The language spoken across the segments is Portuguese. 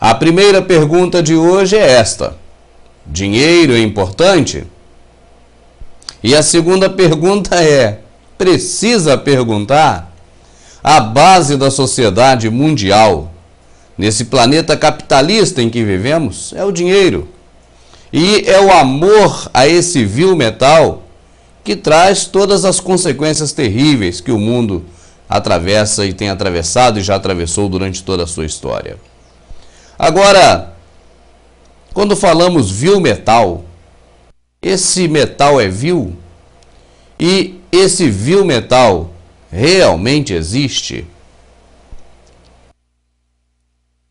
A primeira pergunta de hoje é esta: dinheiro é importante? E a segunda pergunta é: precisa perguntar? A base da sociedade mundial, nesse planeta capitalista em que vivemos, é o dinheiro. E é o amor a esse vil metal que traz todas as consequências terríveis que o mundo atravessa e tem atravessado e já atravessou durante toda a sua história. Agora, quando falamos vil metal, esse metal é vil? E esse vil metal realmente existe?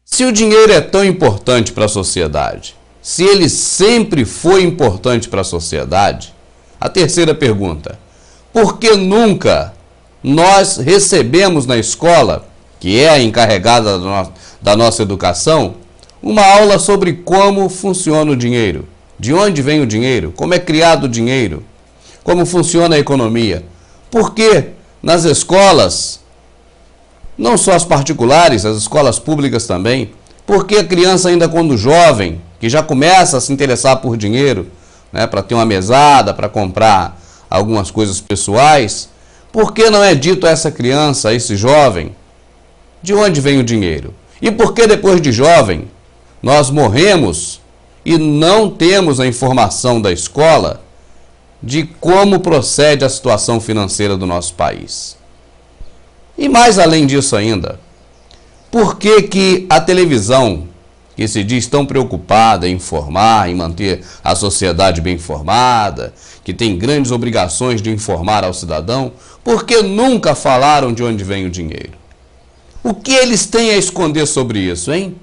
Se o dinheiro é tão importante para a sociedade, se ele sempre foi importante para a sociedade, a terceira pergunta: por que nunca nós recebemos na escola, que é a encarregada da nossa educação, uma aula sobre como funciona o dinheiro? De onde vem o dinheiro? Como é criado o dinheiro? Como funciona a economia? Por que nas escolas, não só as particulares, as escolas públicas também, por que a criança ainda quando jovem, que já começa a se interessar por dinheiro, né, para ter uma mesada, para comprar algumas coisas pessoais, por que não é dito a essa criança, a esse jovem, de onde vem o dinheiro? E por que depois de jovem nós morremos e não temos a informação da escola de como procede a situação financeira do nosso país? E mais além disso ainda, por que a televisão, que se diz tão preocupada em informar, em manter a sociedade bem informada, que tem grandes obrigações de informar ao cidadão, por que nunca falaram de onde vem o dinheiro? O que eles têm a esconder sobre isso, hein?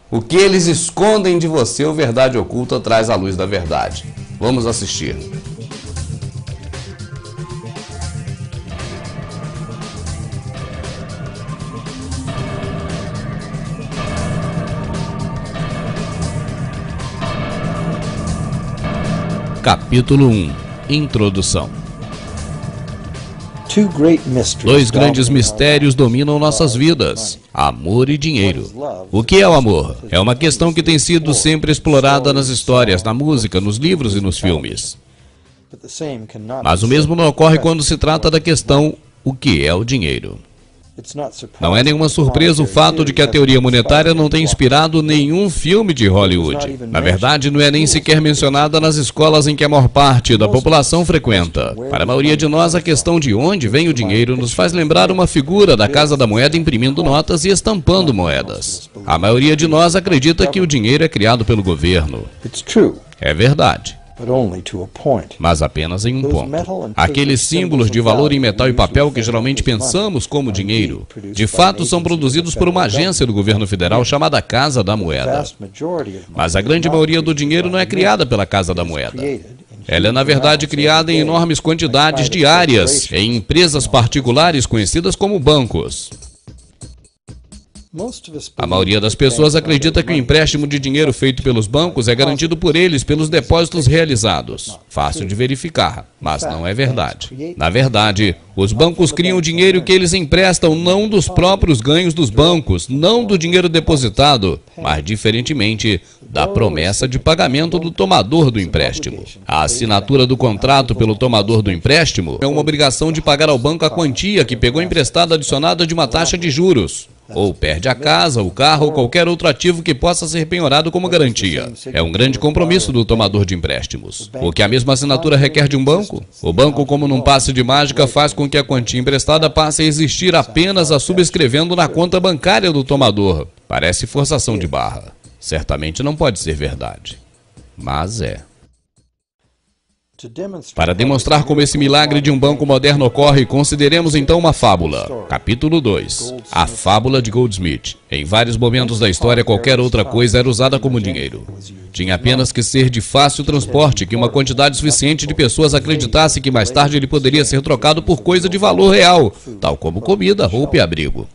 O que eles escondem de você, o Verdade Oculta traz à luz da verdade. Vamos assistir. Capítulo 1. Introdução. Dois grandes mistérios dominam nossas vidas: amor e dinheiro. O que é o amor? É uma questão que tem sido sempre explorada nas histórias, na música, nos livros e nos filmes. Mas o mesmo não ocorre quando se trata da questão: o que é o dinheiro? Não é nenhuma surpresa o fato de que a teoria monetária não tem inspirado nenhum filme de Hollywood. Na verdade, não é nem sequer mencionada nas escolas em que a maior parte da população frequenta. Para a maioria de nós, a questão de onde vem o dinheiro nos faz lembrar uma figura da Casa da Moeda imprimindo notas e estampando moedas. A maioria de nós acredita que o dinheiro é criado pelo governo. É verdade, mas apenas em um ponto. Aqueles símbolos de valor em metal e papel que geralmente pensamos como dinheiro, de fato são produzidos por uma agência do governo federal chamada Casa da Moeda. Mas a grande maioria do dinheiro não é criada pela Casa da Moeda. Ela é, na verdade, criada em enormes quantidades diárias em empresas particulares conhecidas como bancos. A maioria das pessoas acredita que o empréstimo de dinheiro feito pelos bancos é garantido por eles pelos depósitos realizados. Fácil de verificar, mas não é verdade. Na verdade, os bancos criam o dinheiro que eles emprestam não dos próprios ganhos dos bancos, não do dinheiro depositado, mas diferentemente da promessa de pagamento do tomador do empréstimo. A assinatura do contrato pelo tomador do empréstimo é uma obrigação de pagar ao banco a quantia que pegou emprestada adicionada de uma taxa de juros. Ou perde a casa, o carro ou qualquer outro ativo que possa ser penhorado como garantia. É um grande compromisso do tomador de empréstimos. O que a mesma assinatura requer de um banco? O banco, como num passe de mágica, faz com que a quantia emprestada passe a existir apenas a subscrevendo na conta bancária do tomador. Parece forçação de barra. Certamente não pode ser verdade, mas é. Para demonstrar como esse milagre de um banco moderno ocorre, consideremos então uma fábula. Capítulo 2. A fábula de Goldsmith. Em vários momentos da história, qualquer outra coisa era usada como dinheiro. Tinha apenas que ser de fácil transporte, que uma quantidade suficiente de pessoas acreditasse que mais tarde ele poderia ser trocado por coisa de valor real, tal como comida, roupa e abrigo.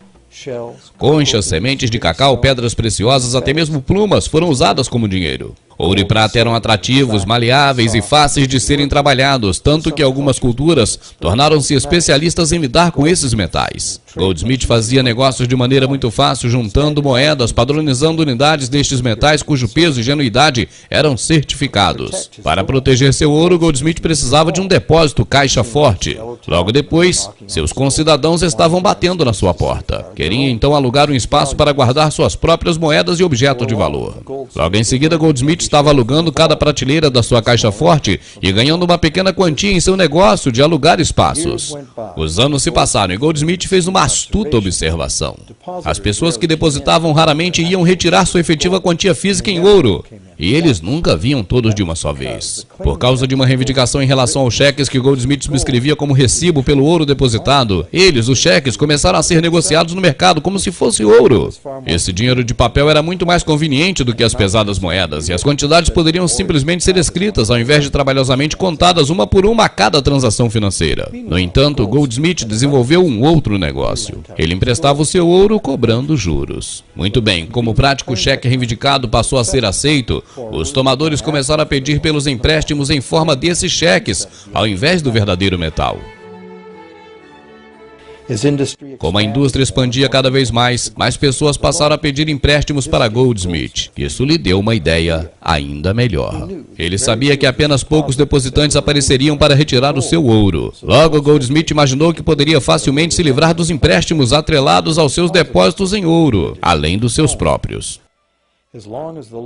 Conchas, sementes de cacau, pedras preciosas, até mesmo plumas foram usadas como dinheiro. Ouro e prata eram atrativos, maleáveis e fáceis de serem trabalhados, tanto que algumas culturas tornaram-se especialistas em lidar com esses metais. Goldsmith fazia negócios de maneira muito fácil, juntando moedas, padronizando unidades destes metais cujo peso e genuidade eram certificados. Para proteger seu ouro, Goldsmith precisava de um depósito caixa forte. Logo depois, seus concidadãos estavam batendo na sua porta. Queriam então alugar um espaço para guardar suas próprias moedas e objetos de valor. Logo em seguida, Goldsmith estava alugando cada prateleira da sua caixa forte e ganhando uma pequena quantia em seu negócio de alugar espaços. Os anos se passaram e Goldsmith fez uma astuta observação. As pessoas que depositavam raramente iam retirar sua efetiva quantia física em ouro, e eles nunca vinham todos de uma só vez. Por causa de uma reivindicação em relação aos cheques que Goldsmith subscrevia como recibo pelo ouro depositado, os cheques, começaram a ser negociados no mercado como se fosse ouro. Esse dinheiro de papel era muito mais conveniente do que as pesadas moedas, e as quantidades poderiam simplesmente ser escritas, ao invés de trabalhosamente contadas uma por uma a cada transação financeira. No entanto, Goldsmith desenvolveu um outro negócio. Ele emprestava o seu ouro cobrando juros. Muito bem, como o prático cheque reivindicado passou a ser aceito, os tomadores começaram a pedir pelos empréstimos em forma desses cheques, ao invés do verdadeiro metal. Como a indústria expandia cada vez mais pessoas passaram a pedir empréstimos para Goldsmith. Isso lhe deu uma ideia ainda melhor. Ele sabia que apenas poucos depositantes apareceriam para retirar o seu ouro. Logo, Goldsmith imaginou que poderia facilmente se livrar dos empréstimos atrelados aos seus depósitos em ouro, além dos seus próprios.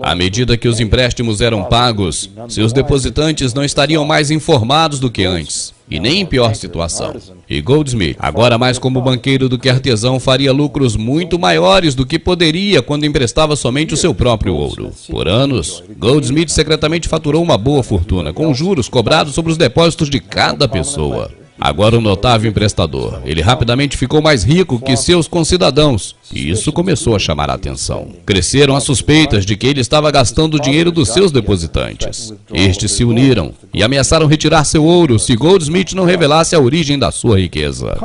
À medida que os empréstimos eram pagos, seus depositantes não estariam mais informados do que antes, e nem em pior situação. E Goldsmith, agora mais como banqueiro do que artesão, faria lucros muito maiores do que poderia quando emprestava somente o seu próprio ouro. Por anos, Goldsmith secretamente faturou uma boa fortuna, com juros cobrados sobre os depósitos de cada pessoa. Agora um notável emprestador, ele rapidamente ficou mais rico que seus concidadãos, e isso começou a chamar a atenção. Cresceram as suspeitas de que ele estava gastando o dinheiro dos seus depositantes. Estes se uniram e ameaçaram retirar seu ouro se Goldsmith não revelasse a origem da sua riqueza.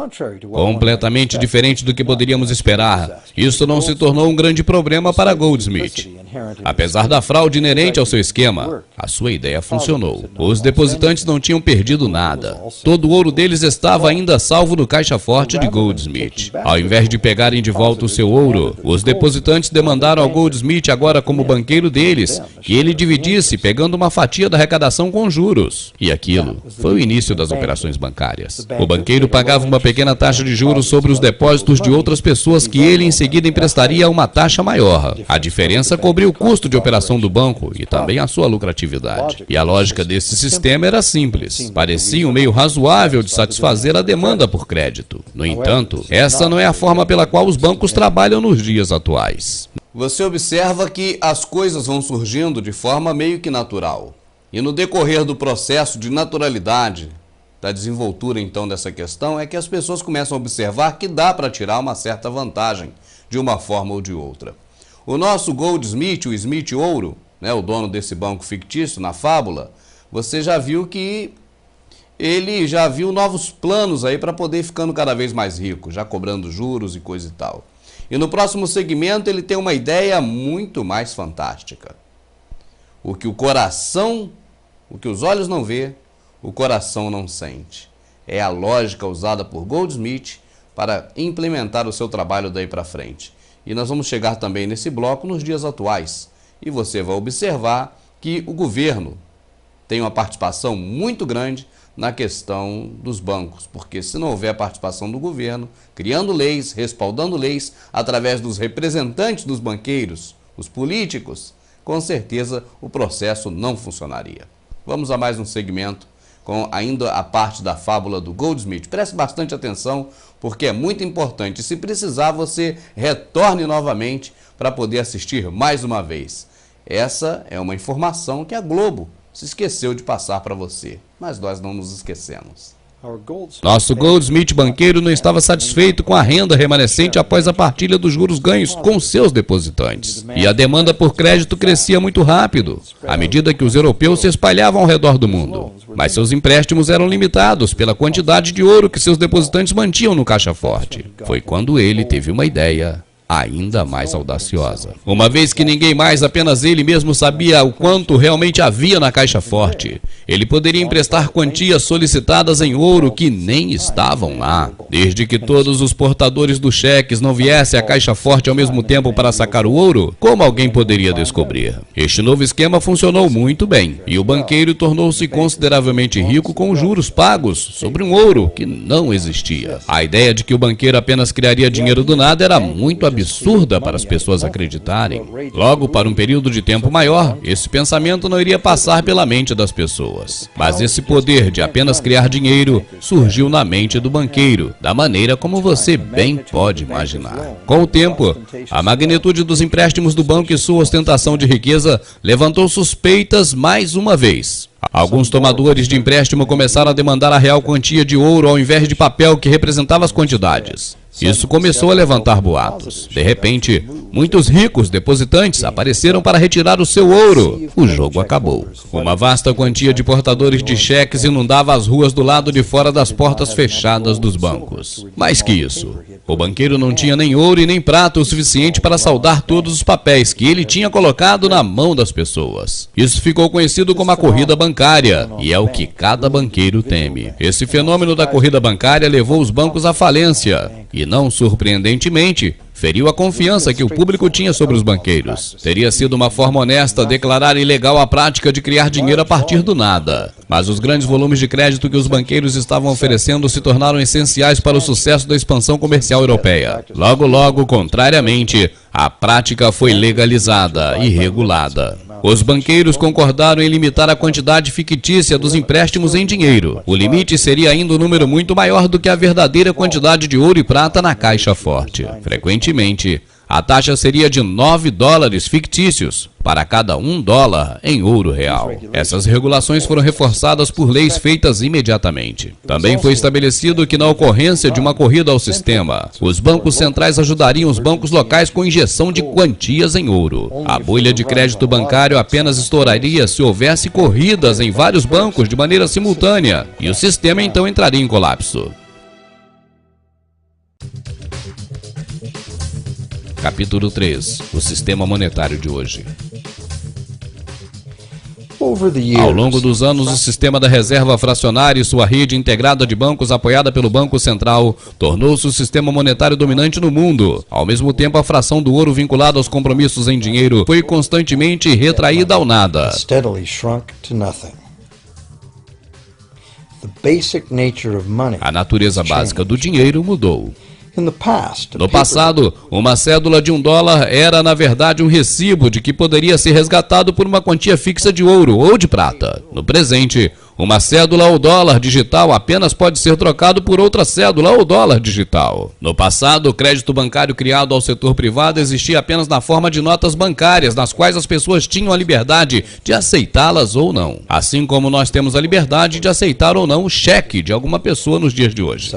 Completamente diferente do que poderíamos esperar, isso não se tornou um grande problema para Goldsmith. Apesar da fraude inerente ao seu esquema, a sua ideia funcionou. Os depositantes não tinham perdido nada. Todo o ouro deles estava ainda salvo no caixa forte de Goldsmith. Ao invés de pegarem de volta o seu ouro, os depositantes demandaram ao Goldsmith, agora como banqueiro deles, que ele dividisse, pegando uma fatia da arrecadação com juros. E aquilo foi o início das operações bancárias. O banqueiro pagava uma pequena taxa de juros sobre os depósitos de outras pessoas que ele em seguida emprestaria a uma taxa maior. A diferença cobria o custo de operação do banco e também a sua lucratividade. E a lógica desse sistema era simples. Parecia um meio razoável de satisfazer a demanda por crédito. No entanto, essa não é a forma pela qual os bancos trabalham nos dias atuais. Você observa que as coisas vão surgindo de forma meio que natural. E no decorrer do processo de naturalidade, da desenvoltura então dessa questão, é que as pessoas começam a observar que dá para tirar uma certa vantagem de uma forma ou de outra. O nosso Goldsmith, o Smith Ouro, né, o dono desse banco fictício na fábula, você já viu que ele já viu novos planos aí para poder ir ficando cada vez mais rico, já cobrando juros e coisa e tal. E no próximo segmento ele tem uma ideia muito mais fantástica. O que o coração, o que os olhos não vê, o coração não sente. É a lógica usada por Goldsmith para implementar o seu trabalho daí para frente. E nós vamos chegar também nesse bloco nos dias atuais. E você vai observar que o governo tem uma participação muito grande na questão dos bancos, porque se não houver participação do governo, criando leis, respaldando leis, através dos representantes dos banqueiros, os políticos, com certeza o processo não funcionaria. Vamos a mais um segmento com ainda a parte da fábula do Goldsmith. Preste bastante atenção, porque é muito importante. Se precisar, você retorne novamente para poder assistir mais uma vez. Essa é uma informação que a Globo se esqueceu de passar para você, mas nós não nos esquecemos. Nosso Goldsmith banqueiro não estava satisfeito com a renda remanescente após a partilha dos juros ganhos com seus depositantes. E a demanda por crédito crescia muito rápido, à medida que os europeus se espalhavam ao redor do mundo. Mas seus empréstimos eram limitados pela quantidade de ouro que seus depositantes mantinham no caixa forte. Foi quando ele teve uma ideia ainda mais audaciosa. Uma vez que ninguém mais, apenas ele mesmo sabia o quanto realmente havia na caixa forte, ele poderia emprestar quantias solicitadas em ouro que nem estavam lá. Desde que todos os portadores dos cheques não viessem à caixa forte ao mesmo tempo para sacar o ouro, como alguém poderia descobrir? Este novo esquema funcionou muito bem, e o banqueiro tornou-se consideravelmente rico com os juros pagos sobre um ouro que não existia. A ideia de que o banqueiro apenas criaria dinheiro do nada era muito absurda para as pessoas acreditarem. Logo, para um período de tempo maior, esse pensamento não iria passar pela mente das pessoas. Mas esse poder de apenas criar dinheiro surgiu na mente do banqueiro, da maneira como você bem pode imaginar. Com o tempo, a magnitude dos empréstimos do banco e sua ostentação de riqueza levantou suspeitas mais uma vez. Alguns tomadores de empréstimo começaram a demandar a real quantia de ouro ao invés de papel que representava as quantidades. Isso começou a levantar boatos. De repente, muitos ricos depositantes apareceram para retirar o seu ouro. O jogo acabou. Uma vasta quantia de portadores de cheques inundava as ruas do lado de fora das portas fechadas dos bancos. Mais que isso, o banqueiro não tinha nem ouro e nem prata o suficiente para saldar todos os papéis que ele tinha colocado na mão das pessoas. Isso ficou conhecido como a corrida bancária, e é o que cada banqueiro teme. Esse fenômeno da corrida bancária levou os bancos à falência. E não surpreendentemente, feriu a confiança que o público tinha sobre os banqueiros. Teria sido uma forma honesta declarar ilegal a prática de criar dinheiro a partir do nada. Mas os grandes volumes de crédito que os banqueiros estavam oferecendo se tornaram essenciais para o sucesso da expansão comercial europeia. Logo, logo, contrariamente, a prática foi legalizada e regulada. Os banqueiros concordaram em limitar a quantidade fictícia dos empréstimos em dinheiro. O limite seria ainda um número muito maior do que a verdadeira quantidade de ouro e prata na caixa forte. Frequentemente, a taxa seria de $9 fictícios para cada $1 em ouro real. Essas regulações foram reforçadas por leis feitas imediatamente. Também foi estabelecido que na ocorrência de uma corrida ao sistema, os bancos centrais ajudariam os bancos locais com injeção de quantias em ouro. A bolha de crédito bancário apenas estouraria se houvesse corridas em vários bancos de maneira simultânea, e o sistema então entraria em colapso. Capítulo 3. O sistema monetário de hoje. Ao longo dos anos, o sistema da reserva fracionária e sua rede integrada de bancos apoiada pelo Banco Central tornou-se o sistema monetário dominante no mundo. Ao mesmo tempo, a fração do ouro vinculada aos compromissos em dinheiro foi constantemente retraída ao nada. A natureza básica do dinheiro mudou. No passado, uma cédula de $1 era, na verdade, um recibo de que poderia ser resgatado por uma quantia fixa de ouro ou de prata. No presente, uma cédula ou dólar digital apenas pode ser trocado por outra cédula ou dólar digital. No passado, o crédito bancário criado ao setor privado existia apenas na forma de notas bancárias, nas quais as pessoas tinham a liberdade de aceitá-las ou não. Assim como nós temos a liberdade de aceitar ou não o cheque de alguma pessoa nos dias de hoje.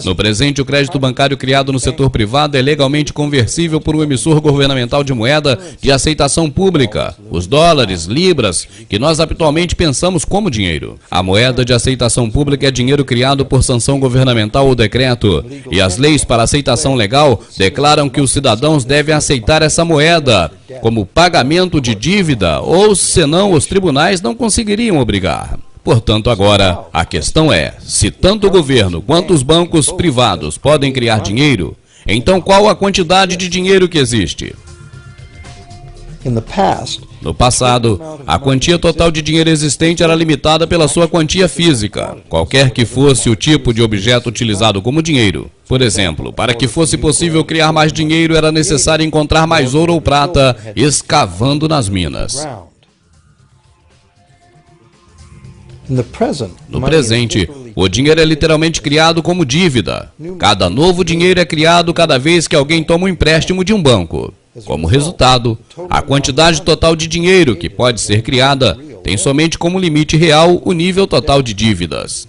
No presente, o crédito bancário criado no setor privado é legalmente conversível por um emissor governamental de moeda de aceitação pública, os dólares, libras, que nós habitualmente pensamos como dinheiro. A moeda de aceitação pública é dinheiro criado por sanção governamental ou decreto, e as leis para aceitação legal declaram que os cidadãos devem aceitar essa moeda como pagamento de dívida, ou senão os tribunais não conseguiriam obrigar. Portanto, agora, a questão é, se tanto o governo quanto os bancos privados podem criar dinheiro, então qual a quantidade de dinheiro que existe? No passado, a quantia total de dinheiro existente era limitada pela sua quantia física, qualquer que fosse o tipo de objeto utilizado como dinheiro. Por exemplo, para que fosse possível criar mais dinheiro, era necessário encontrar mais ouro ou prata escavando nas minas. No presente, o dinheiro é literalmente criado como dívida. Cada novo dinheiro é criado cada vez que alguém toma um empréstimo de um banco. Como resultado, a quantidade total de dinheiro que pode ser criada tem somente como limite real o nível total de dívidas.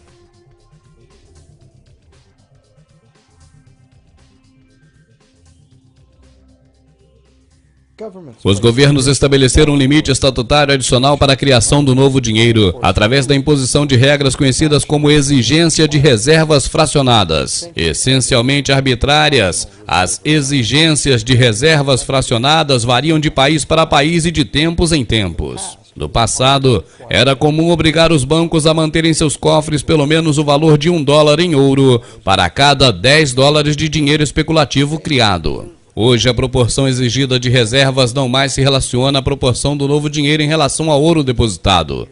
Os governos estabeleceram um limite estatutário adicional para a criação do novo dinheiro, através da imposição de regras conhecidas como exigência de reservas fracionadas. Essencialmente arbitrárias, as exigências de reservas fracionadas variam de país para país e de tempos em tempos. No passado, era comum obrigar os bancos a manterem seus cofres pelo menos o valor de $1 em ouro para cada $10 de dinheiro especulativo criado. Hoje, a proporção exigida de reservas não mais se relaciona à proporção do novo dinheiro em relação ao ouro depositado,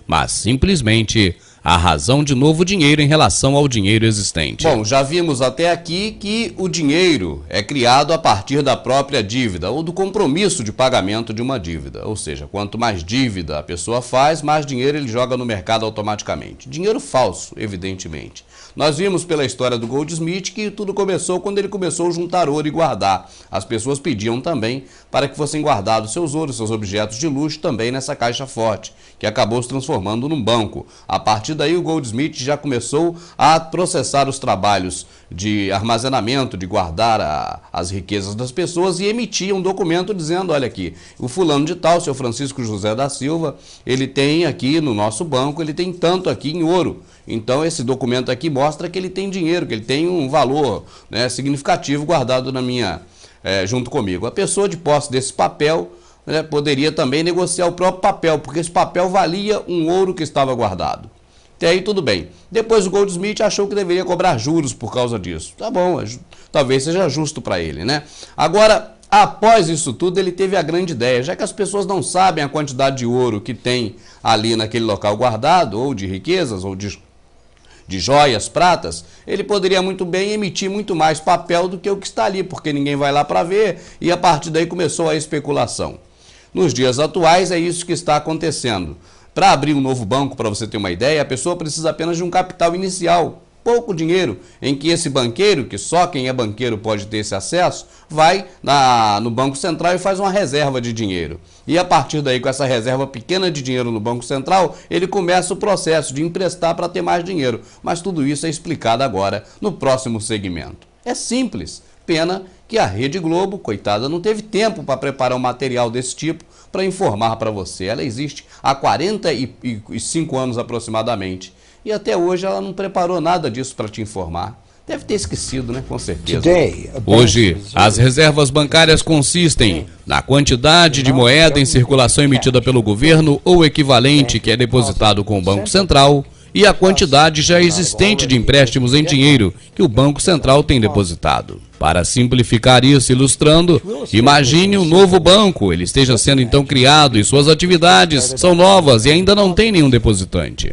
mas simplesmente a razão de novo dinheiro em relação ao dinheiro existente. Bom, já vimos até aqui que o dinheiro é criado a partir da própria dívida ou do compromisso de pagamento de uma dívida. Ou seja, quanto mais dívida a pessoa faz, mais dinheiro ele joga no mercado automaticamente. Dinheiro falso, evidentemente. Nós vimos pela história do Goldsmith que tudo começou quando ele começou a juntar ouro e guardar. As pessoas pediam também para que fossem guardados seus ouros, seus objetos de luxo também nessa caixa forte, que acabou se transformando num banco. A partir daí o Goldsmith já começou a processar os trabalhos de armazenamento, de guardar as riquezas das pessoas e emitia um documento dizendo, olha aqui, o fulano de tal, seu Francisco José da Silva, ele tem aqui no nosso banco, ele tem tanto aqui em ouro. Então esse documento aqui mostra que ele tem dinheiro, que ele tem um valor, né, significativo guardado junto comigo. A pessoa de posse desse papel, né, poderia também negociar o próprio papel, porque esse papel valia um ouro que estava guardado. Até aí tudo bem. Depois o Goldsmith achou que deveria cobrar juros por causa disso. Tá bom, talvez seja justo para ele, né? Agora, após isso tudo, ele teve a grande ideia, já que as pessoas não sabem a quantidade de ouro que tem ali naquele local guardado, ou de riquezas, ou de joias, pratas, ele poderia muito bem emitir muito mais papel do que o que está ali, porque ninguém vai lá para ver, e a partir daí começou a especulação. Nos dias atuais é isso que está acontecendo. Para abrir um novo banco, para você ter uma ideia, a pessoa precisa apenas de um capital inicial, pouco dinheiro, em que esse banqueiro, que só quem é banqueiro pode ter esse acesso, vai no Banco Central e faz uma reserva de dinheiro. E a partir daí, com essa reserva pequena de dinheiro no Banco Central, ele começa o processo de emprestar para ter mais dinheiro. Mas tudo isso é explicado agora no próximo segmento. É simples, pena que a Rede Globo, coitada, não teve tempo para preparar um material desse tipo para informar para você. Ela existe há 45 anos aproximadamente. E até hoje ela não preparou nada disso para te informar. Deve ter esquecido, né? Com certeza. Hoje, as reservas bancárias consistem na quantidade de moeda em circulação emitida pelo governo ou equivalente que é depositado com o Banco Central e a quantidade já existente de empréstimos em dinheiro que o Banco Central tem depositado. Para simplificar isso, ilustrando, imagine um novo banco, ele esteja sendo então criado e suas atividades são novas e ainda não tem nenhum depositante.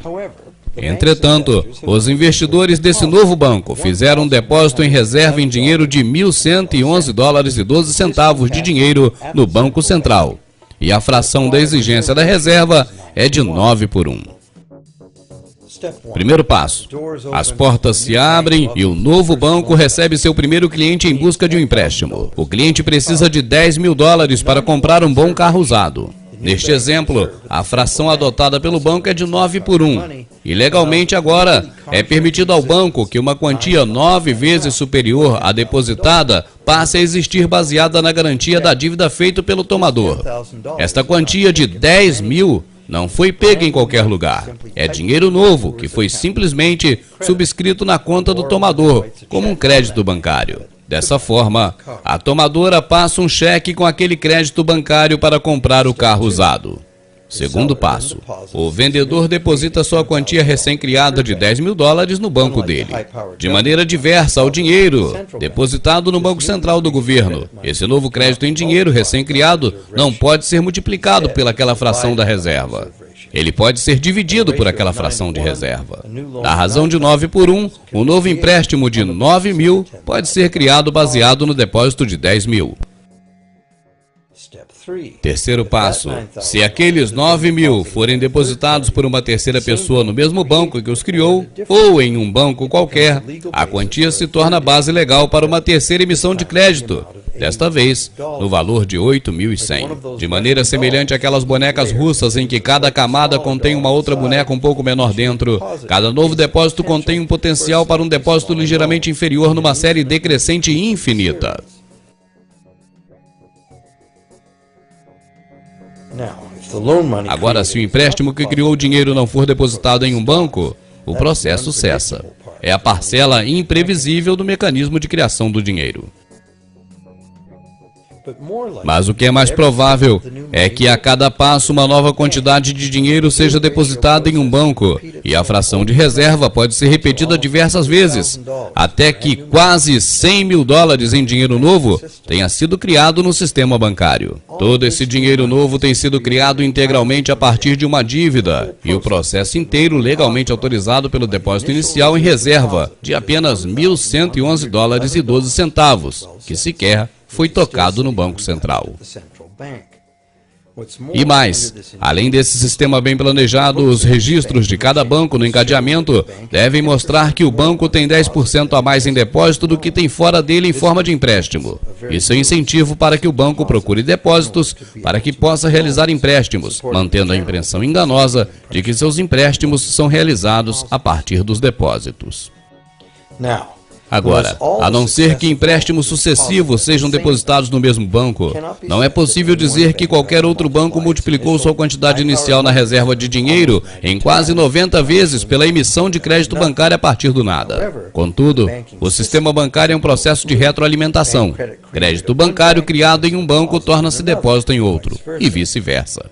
Entretanto, os investidores desse novo banco fizeram um depósito em reserva em dinheiro de $1.111,12 de dinheiro no Banco Central, e a fração da exigência da reserva é de 9/1. Primeiro passo: as portas se abrem e o novo banco recebe seu primeiro cliente em busca de um empréstimo. O cliente precisa de $10.000 para comprar um bom carro usado. Neste exemplo, a fração adotada pelo banco é de 9/1. E legalmente agora é permitido ao banco que uma quantia 9 vezes superior à depositada passe a existir baseada na garantia da dívida feita pelo tomador. Esta quantia de 10 mil não foi pega em qualquer lugar. É dinheiro novo que foi simplesmente subscrito na conta do tomador, como um crédito bancário. Dessa forma, a tomadora passa um cheque com aquele crédito bancário para comprar o carro usado. Segundo passo: o vendedor deposita sua quantia recém-criada de $10.000 no banco dele. De maneira diversa ao dinheiro depositado no Banco Central do governo, esse novo crédito em dinheiro recém-criado não pode ser multiplicado pelaquela fração da reserva. Ele pode ser dividido por aquela fração de reserva. Na razão de 9/1, um novo empréstimo de 9 mil pode ser criado baseado no depósito de 10 mil. Terceiro passo: se aqueles 9 mil forem depositados por uma terceira pessoa no mesmo banco que os criou, ou em um banco qualquer, a quantia se torna base legal para uma terceira emissão de crédito, desta vez no valor de 8.100. De maneira semelhante àquelas bonecas russas em que cada camada contém uma outra boneca um pouco menor dentro, cada novo depósito contém um potencial para um depósito ligeiramente inferior numa série decrescente infinita. Agora, se o empréstimo que criou o dinheiro não for depositado em um banco, o processo cessa. É a parcela imprevisível do mecanismo de criação do dinheiro. Mas o que é mais provável é que a cada passo uma nova quantidade de dinheiro seja depositada em um banco e a fração de reserva pode ser repetida diversas vezes, até que quase 100 mil dólares em dinheiro novo tenha sido criado no sistema bancário. Todo esse dinheiro novo tem sido criado integralmente a partir de uma dívida e o processo inteiro legalmente autorizado pelo depósito inicial em reserva de apenas 1.111 dólares e 12 centavos, que sequer foi tocado no Banco Central. E mais, além desse sistema bem planejado, os registros de cada banco no encadeamento devem mostrar que o banco tem 10% a mais em depósito do que tem fora dele em forma de empréstimo. Isso é incentivo para que o banco procure depósitos para que possa realizar empréstimos, mantendo a impressão enganosa de que seus empréstimos são realizados a partir dos depósitos. Agora, a não ser que empréstimos sucessivos sejam depositados no mesmo banco, não é possível dizer que qualquer outro banco multiplicou sua quantidade inicial na reserva de dinheiro em quase 90 vezes pela emissão de crédito bancário a partir do nada. Contudo, o sistema bancário é um processo de retroalimentação. Crédito bancário criado em um banco torna-se depósito em outro, e vice-versa.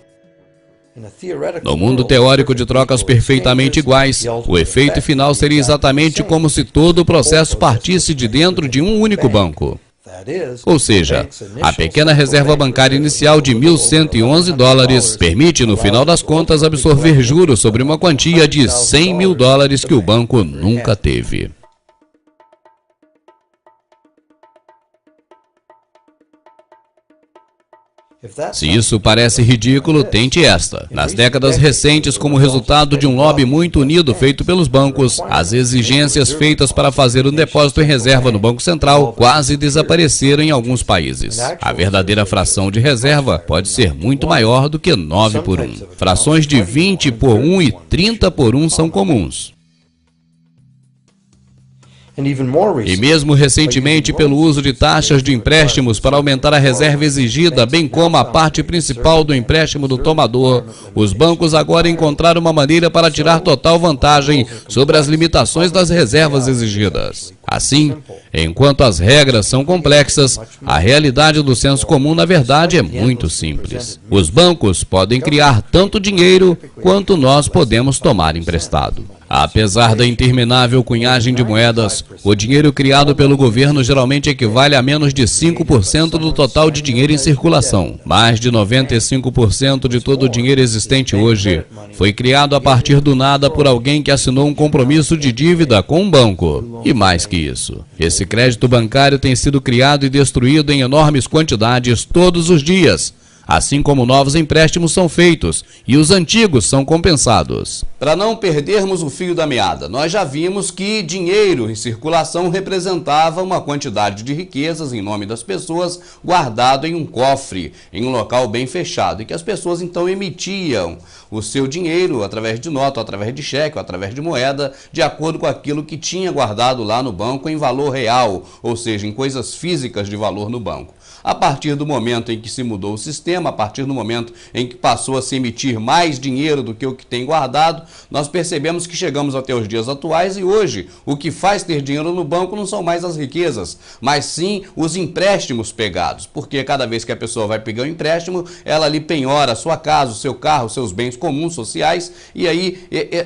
No mundo teórico de trocas perfeitamente iguais, o efeito final seria exatamente como se todo o processo partisse de dentro de um único banco. Ou seja, a pequena reserva bancária inicial de 1.111 dólares permite, no final das contas, absorver juros sobre uma quantia de 100 mil dólares que o banco nunca teve. Se isso parece ridículo, tente esta. Nas décadas recentes, como resultado de um lobby muito unido feito pelos bancos, as exigências feitas para fazer um depósito em reserva no Banco Central quase desapareceram em alguns países. A verdadeira fração de reserva pode ser muito maior do que 9 por 1. Frações de 20 por 1 e 30 por 1 são comuns. E mesmo recentemente, pelo uso de taxas de empréstimos para aumentar a reserva exigida, bem como a parte principal do empréstimo do tomador, os bancos agora encontraram uma maneira para tirar total vantagem sobre as limitações das reservas exigidas. Assim, enquanto as regras são complexas, a realidade do senso comum, na verdade, é muito simples. Os bancos podem criar tanto dinheiro quanto nós podemos tomar emprestado. Apesar da interminável cunhagem de moedas, o dinheiro criado pelo governo geralmente equivale a menos de 5% do total de dinheiro em circulação. Mais de 95% de todo o dinheiro existente hoje foi criado a partir do nada por alguém que assinou um compromisso de dívida com um banco. E mais que isso, esse crédito bancário tem sido criado e destruído em enormes quantidades todos os dias, assim como novos empréstimos são feitos e os antigos são compensados. Para não perdermos o fio da meada, nós já vimos que dinheiro em circulação representava uma quantidade de riquezas em nome das pessoas guardado em um cofre, em um local bem fechado, e que as pessoas então emitiam o seu dinheiro através de nota, através de cheque, ou através de moeda, de acordo com aquilo que tinha guardado lá no banco em valor real, ou seja, em coisas físicas de valor no banco. A partir do momento em que se mudou o sistema, a partir do momento em que passou a se emitir mais dinheiro do que o que tem guardado, nós percebemos que chegamos até os dias atuais e hoje o que faz ter dinheiro no banco não são mais as riquezas, mas sim os empréstimos pegados, porque cada vez que a pessoa vai pegar um empréstimo, ela ali penhora a sua casa, o seu carro, os seus bens comuns sociais, e aí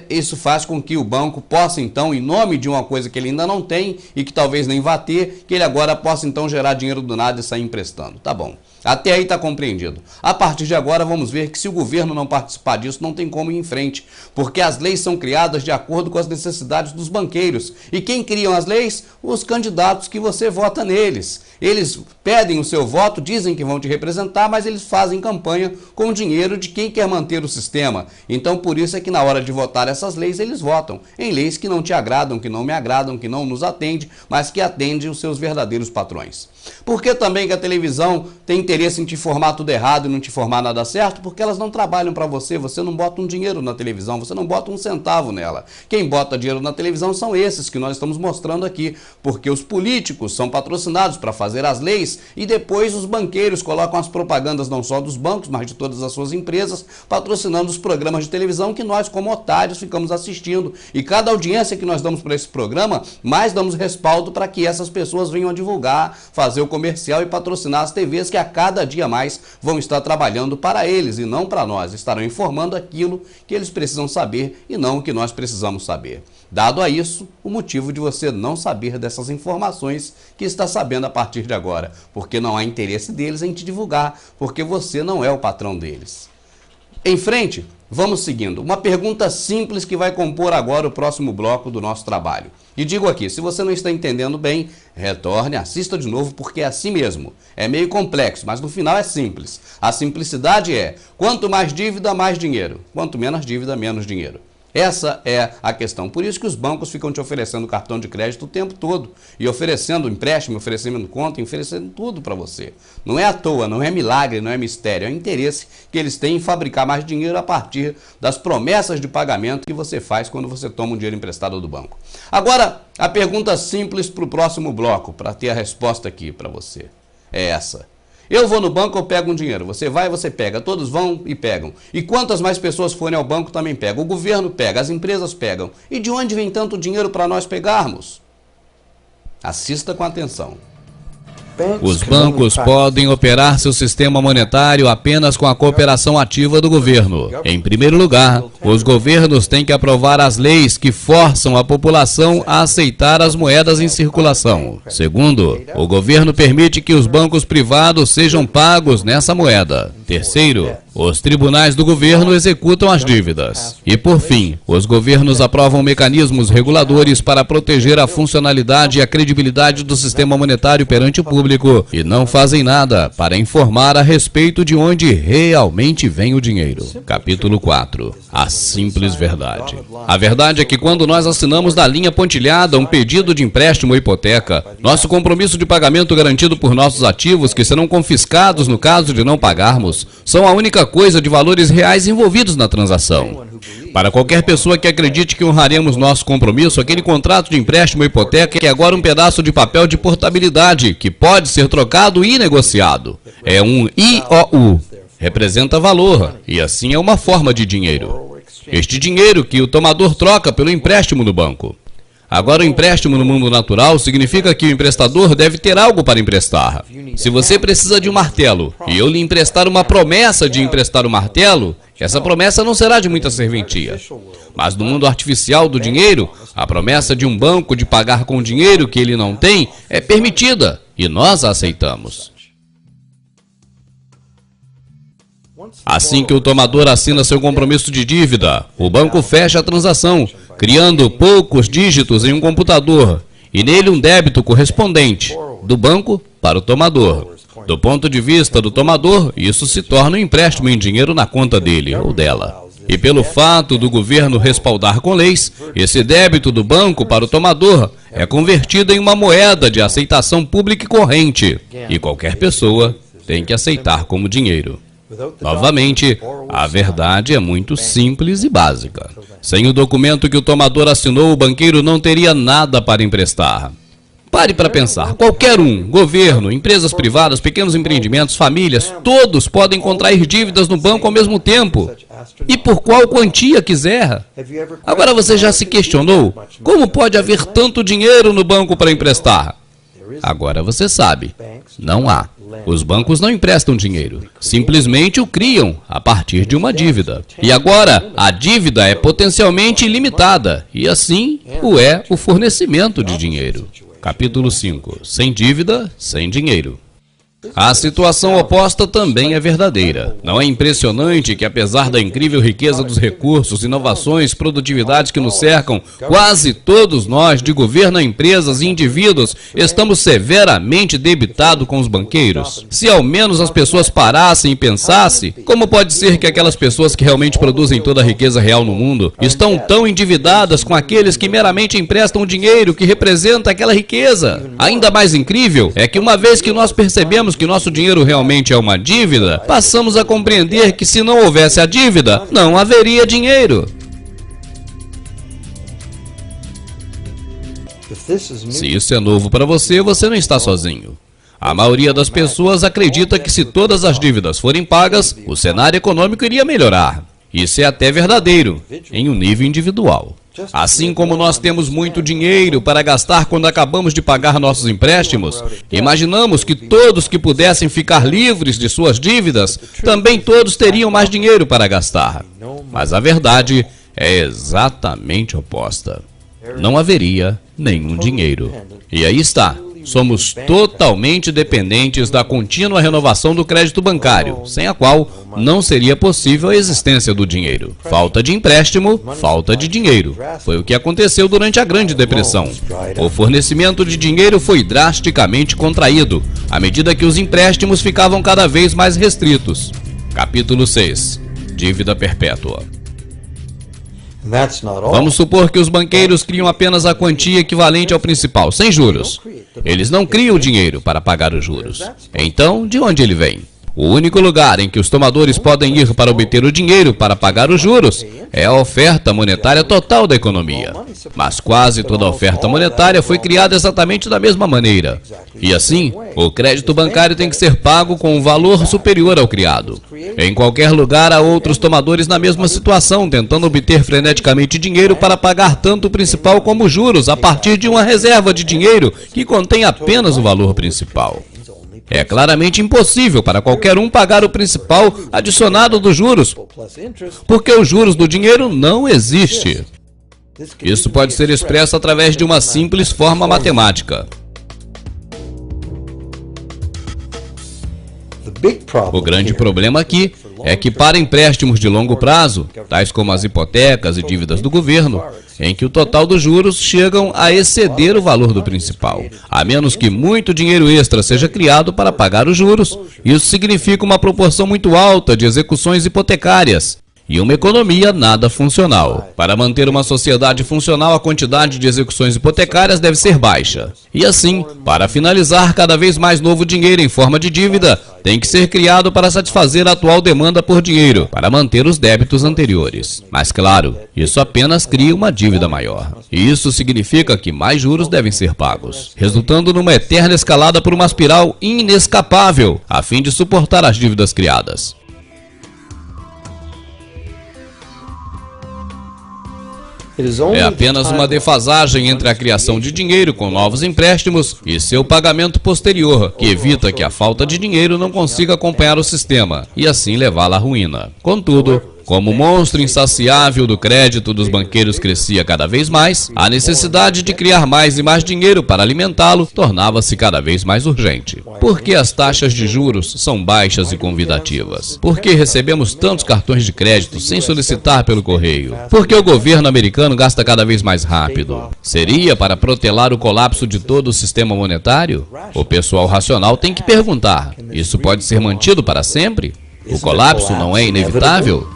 isso faz com que o banco possa então, em nome de uma coisa que ele ainda não tem e que talvez nem vá ter, que ele agora possa então gerar dinheiro do nada e sair emprestando. Tá bom. Até aí está compreendido. A partir de agora vamos ver que se o governo não participar disso, não tem como ir em frente, porque as leis são criadas de acordo com as necessidades dos banqueiros. E quem criam as leis? Os candidatos que você vota neles. Eles pedem o seu voto, dizem que vão te representar, mas eles fazem campanha com o dinheiro de quem quer manter o sistema. Então por isso é que na hora de votar essas leis, eles votam em leis que não te agradam, que não me agradam, que não nos atendem, mas que atendem os seus verdadeiros patrões. Por que também que a televisão tem interesse em te informar tudo errado? errado e não te informar nada certo, porque elas não trabalham para você, você não bota um dinheiro na televisão, você não bota um centavo nela. Quem bota dinheiro na televisão são esses que nós estamos mostrando aqui, porque os políticos são patrocinados para fazer as leis e depois os banqueiros colocam as propagandas não só dos bancos, mas de todas as suas empresas, patrocinando os programas de televisão que nós, como otários, ficamos assistindo. E cada audiência que nós damos para esse programa, mais damos respaldo para que essas pessoas venham a divulgar, fazer o comercial e patrocinar as TVs que a cada dia mais vão estar trabalhando para eles e não para nós. Estarão informando aquilo que eles precisam saber e não o que nós precisamos saber. Dado a isso, o motivo de você não saber dessas informações que está sabendo a partir de agora, porque não há interesse deles em te divulgar, porque você não é o patrão deles. Em frente, vamos seguindo. Uma pergunta simples que vai compor agora o próximo bloco do nosso trabalho. E digo aqui, se você não está entendendo bem, retorne, assista de novo, porque é assim mesmo. É meio complexo, mas no final é simples. A simplicidade é, quanto mais dívida, mais dinheiro. Quanto menos dívida, menos dinheiro. Essa é a questão. Por isso que os bancos ficam te oferecendo cartão de crédito o tempo todo. E oferecendo empréstimo, oferecendo conta, oferecendo tudo para você. Não é à toa, não é milagre, não é mistério. É o interesse que eles têm em fabricar mais dinheiro a partir das promessas de pagamento que você faz quando você toma um dinheiro emprestado do banco. Agora, a pergunta simples para o próximo bloco, para ter a resposta aqui para você, é essa. Eu vou no banco, eu pego um dinheiro. Você vai, você pega. Todos vão e pegam. E quantas mais pessoas forem ao banco também pegam. O governo pega, as empresas pegam. E de onde vem tanto dinheiro para nós pegarmos? Assista com atenção. Os bancos podem operar seu sistema monetário apenas com a cooperação ativa do governo. Em primeiro lugar, os governos têm que aprovar as leis que forçam a população a aceitar as moedas em circulação. Segundo, o governo permite que os bancos privados sejam pagos nessa moeda. Terceiro, os tribunais do governo executam as dívidas. E, por fim, os governos aprovam mecanismos reguladores para proteger a funcionalidade e a credibilidade do sistema monetário perante o público e não fazem nada para informar a respeito de onde realmente vem o dinheiro. Capítulo 4. A simples verdade. A verdade é que quando nós assinamos na linha pontilhada um pedido de empréstimo ou hipoteca, nosso compromisso de pagamento garantido por nossos ativos, que serão confiscados no caso de não pagarmos, são a única coisa de valores reais envolvidos na transação. Para qualquer pessoa que acredite que honraremos nosso compromisso, aquele contrato de empréstimo ou hipoteca é agora um pedaço de papel de portabilidade que pode ser trocado e negociado. É um IOU. Representa valor e assim é uma forma de dinheiro. Este dinheiro que o tomador troca pelo empréstimo no banco. Agora, o empréstimo no mundo natural significa que o emprestador deve ter algo para emprestar. Se você precisa de um martelo e eu lhe emprestar uma promessa de emprestar o martelo, essa promessa não será de muita serventia. Mas no mundo artificial do dinheiro, a promessa de um banco de pagar com dinheiro que ele não tem é permitida e nós a aceitamos. Assim que o tomador assina seu compromisso de dívida, o banco fecha a transação, criando poucos dígitos em um computador e nele um débito correspondente, do banco para o tomador. Do ponto de vista do tomador, isso se torna um empréstimo em dinheiro na conta dele ou dela. E pelo fato do governo respaldar com leis, esse débito do banco para o tomador é convertido em uma moeda de aceitação pública e corrente, e qualquer pessoa tem que aceitar como dinheiro. Novamente, a verdade é muito simples e básica. Sem o documento que o tomador assinou, o banqueiro não teria nada para emprestar. Pare para pensar, qualquer um, governo, empresas privadas, pequenos empreendimentos, famílias, todos podem contrair dívidas no banco ao mesmo tempo. E por qual quantia quiser. Agora você já se questionou, como pode haver tanto dinheiro no banco para emprestar? Agora você sabe, não há. Os bancos não emprestam dinheiro, simplesmente o criam a partir de uma dívida. E agora, a dívida é potencialmente ilimitada, e assim o é o fornecimento de dinheiro. Capítulo 5. Sem dívida, sem dinheiro. A situação oposta também é verdadeira. Não é impressionante que, apesar da incrível riqueza dos recursos, inovações, produtividades que nos cercam, quase todos nós, de governo a empresas e indivíduos, estamos severamente debitados com os banqueiros? Se ao menos as pessoas parassem e pensassem, como pode ser que aquelas pessoas que realmente produzem toda a riqueza real no mundo estão tão endividadas com aqueles que meramente emprestam o dinheiro que representa aquela riqueza? Ainda mais incrível é que, uma vez que nós percebemos descobrimos que nosso dinheiro realmente é uma dívida, passamos a compreender que se não houvesse a dívida, não haveria dinheiro. Se isso é novo para você, você não está sozinho. A maioria das pessoas acredita que se todas as dívidas forem pagas, o cenário econômico iria melhorar. Isso é até verdadeiro, em um nível individual. Assim como nós temos muito dinheiro para gastar quando acabamos de pagar nossos empréstimos, imaginamos que todos que pudessem ficar livres de suas dívidas, também todos teriam mais dinheiro para gastar. Mas a verdade é exatamente oposta. Não haveria nenhum dinheiro. E aí está. Somos totalmente dependentes da contínua renovação do crédito bancário, sem a qual não seria possível a existência do dinheiro. Falta de empréstimo, falta de dinheiro. Foi o que aconteceu durante a Grande Depressão. O fornecimento de dinheiro foi drasticamente contraído, à medida que os empréstimos ficavam cada vez mais restritos. Capítulo 6. Dívida perpétua. Vamos supor que os banqueiros criam apenas a quantia equivalente ao principal, sem juros. Eles não criam o dinheiro para pagar os juros. Então, de onde ele vem? O único lugar em que os tomadores podem ir para obter o dinheiro para pagar os juros é a oferta monetária total da economia. Mas quase toda a oferta monetária foi criada exatamente da mesma maneira. E assim, o crédito bancário tem que ser pago com um valor superior ao criado. Em qualquer lugar há outros tomadores na mesma situação, tentando obter freneticamente dinheiro para pagar tanto o principal como os juros, a partir de uma reserva de dinheiro que contém apenas o valor principal. É claramente impossível para qualquer um pagar o principal adicionado dos juros, porque os juros do dinheiro não existem. Isso pode ser expresso através de uma simples forma matemática. O grande problema aqui é que para empréstimos de longo prazo, tais como as hipotecas e dívidas do governo, em que o total dos juros chegam a exceder o valor do principal, a menos que muito dinheiro extra seja criado para pagar os juros. Isso significa uma proporção muito alta de execuções hipotecárias e uma economia nada funcional. Para manter uma sociedade funcional, a quantidade de execuções hipotecárias deve ser baixa. E assim, para finalizar, cada vez mais novo dinheiro em forma de dívida tem que ser criado para satisfazer a atual demanda por dinheiro, para manter os débitos anteriores. Mas claro, isso apenas cria uma dívida maior. E isso significa que mais juros devem ser pagos, resultando numa eterna escalada por uma espiral inescapável, a fim de suportar as dívidas criadas. É apenas uma defasagem entre a criação de dinheiro com novos empréstimos e seu pagamento posterior, que evita que a falta de dinheiro não consiga acompanhar o sistema e assim levá-la à ruína. Contudo, como o monstro insaciável do crédito dos banqueiros crescia cada vez mais, a necessidade de criar mais e mais dinheiro para alimentá-lo tornava-se cada vez mais urgente. Por que as taxas de juros são baixas e convidativas? Por que recebemos tantos cartões de crédito sem solicitar pelo correio? Por que o governo americano gasta cada vez mais rápido? Seria para protelar o colapso de todo o sistema monetário? O pessoal racional tem que perguntar: isso pode ser mantido para sempre? O colapso não é inevitável?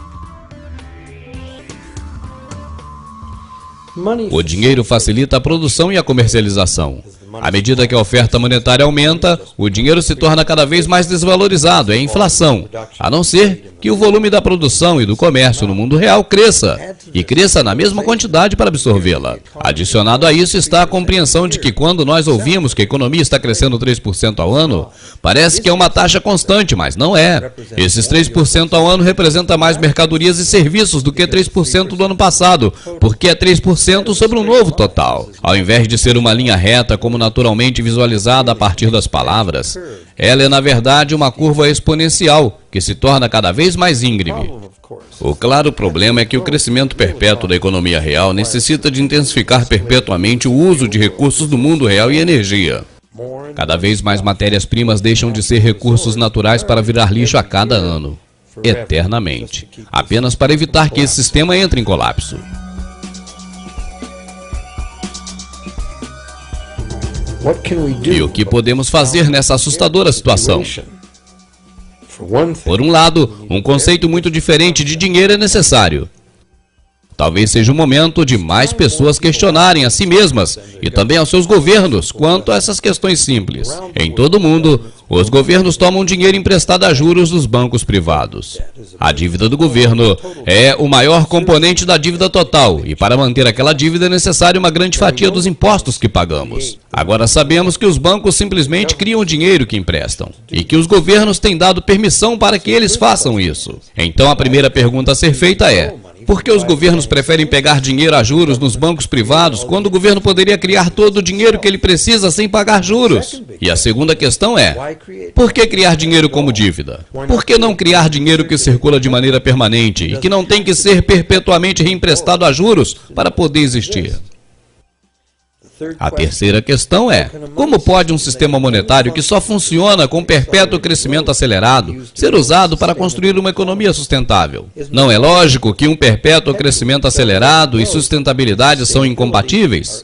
O dinheiro facilita a produção e a comercialização. À medida que a oferta monetária aumenta, o dinheiro se torna cada vez mais desvalorizado, é a inflação, a não ser que o volume da produção e do comércio no mundo real cresça, e cresça na mesma quantidade para absorvê-la. Adicionado a isso está a compreensão de que quando nós ouvimos que a economia está crescendo 3% ao ano, parece que é uma taxa constante, mas não é. Esses 3% ao ano representa mais mercadorias e serviços do que 3% do ano passado, porque é 3% sobre um novo total. Ao invés de ser uma linha reta como naturalmente visualizada a partir das palavras, ela é na verdade uma curva exponencial que se torna cada vez mais íngreme. O claro problema é que o crescimento perpétuo da economia real necessita de intensificar perpetuamente o uso de recursos do mundo real e energia. Cada vez mais matérias-primas deixam de ser recursos naturais para virar lixo a cada ano, eternamente, apenas para evitar que esse sistema entre em colapso. E o que podemos fazer nessa assustadora situação? Por um lado, um conceito muito diferente de dinheiro é necessário. Talvez seja o momento de mais pessoas questionarem a si mesmas e também aos seus governos quanto a essas questões simples. Em todo o mundo, os governos tomam dinheiro emprestado a juros dos bancos privados. A dívida do governo é o maior componente da dívida total e para manter aquela dívida é necessária uma grande fatia dos impostos que pagamos. Agora sabemos que os bancos simplesmente criam o dinheiro que emprestam e que os governos têm dado permissão para que eles façam isso. Então a primeira pergunta a ser feita é: por que os governos preferem pegar dinheiro a juros nos bancos privados quando o governo poderia criar todo o dinheiro que ele precisa sem pagar juros? E a segunda questão é: por que criar dinheiro como dívida? Por que não criar dinheiro que circula de maneira permanente e que não tem que ser perpetuamente reemprestado a juros para poder existir? A terceira questão é: como pode um sistema monetário que só funciona com perpétuo crescimento acelerado ser usado para construir uma economia sustentável? Não é lógico que um perpétuo crescimento acelerado e sustentabilidade são incompatíveis?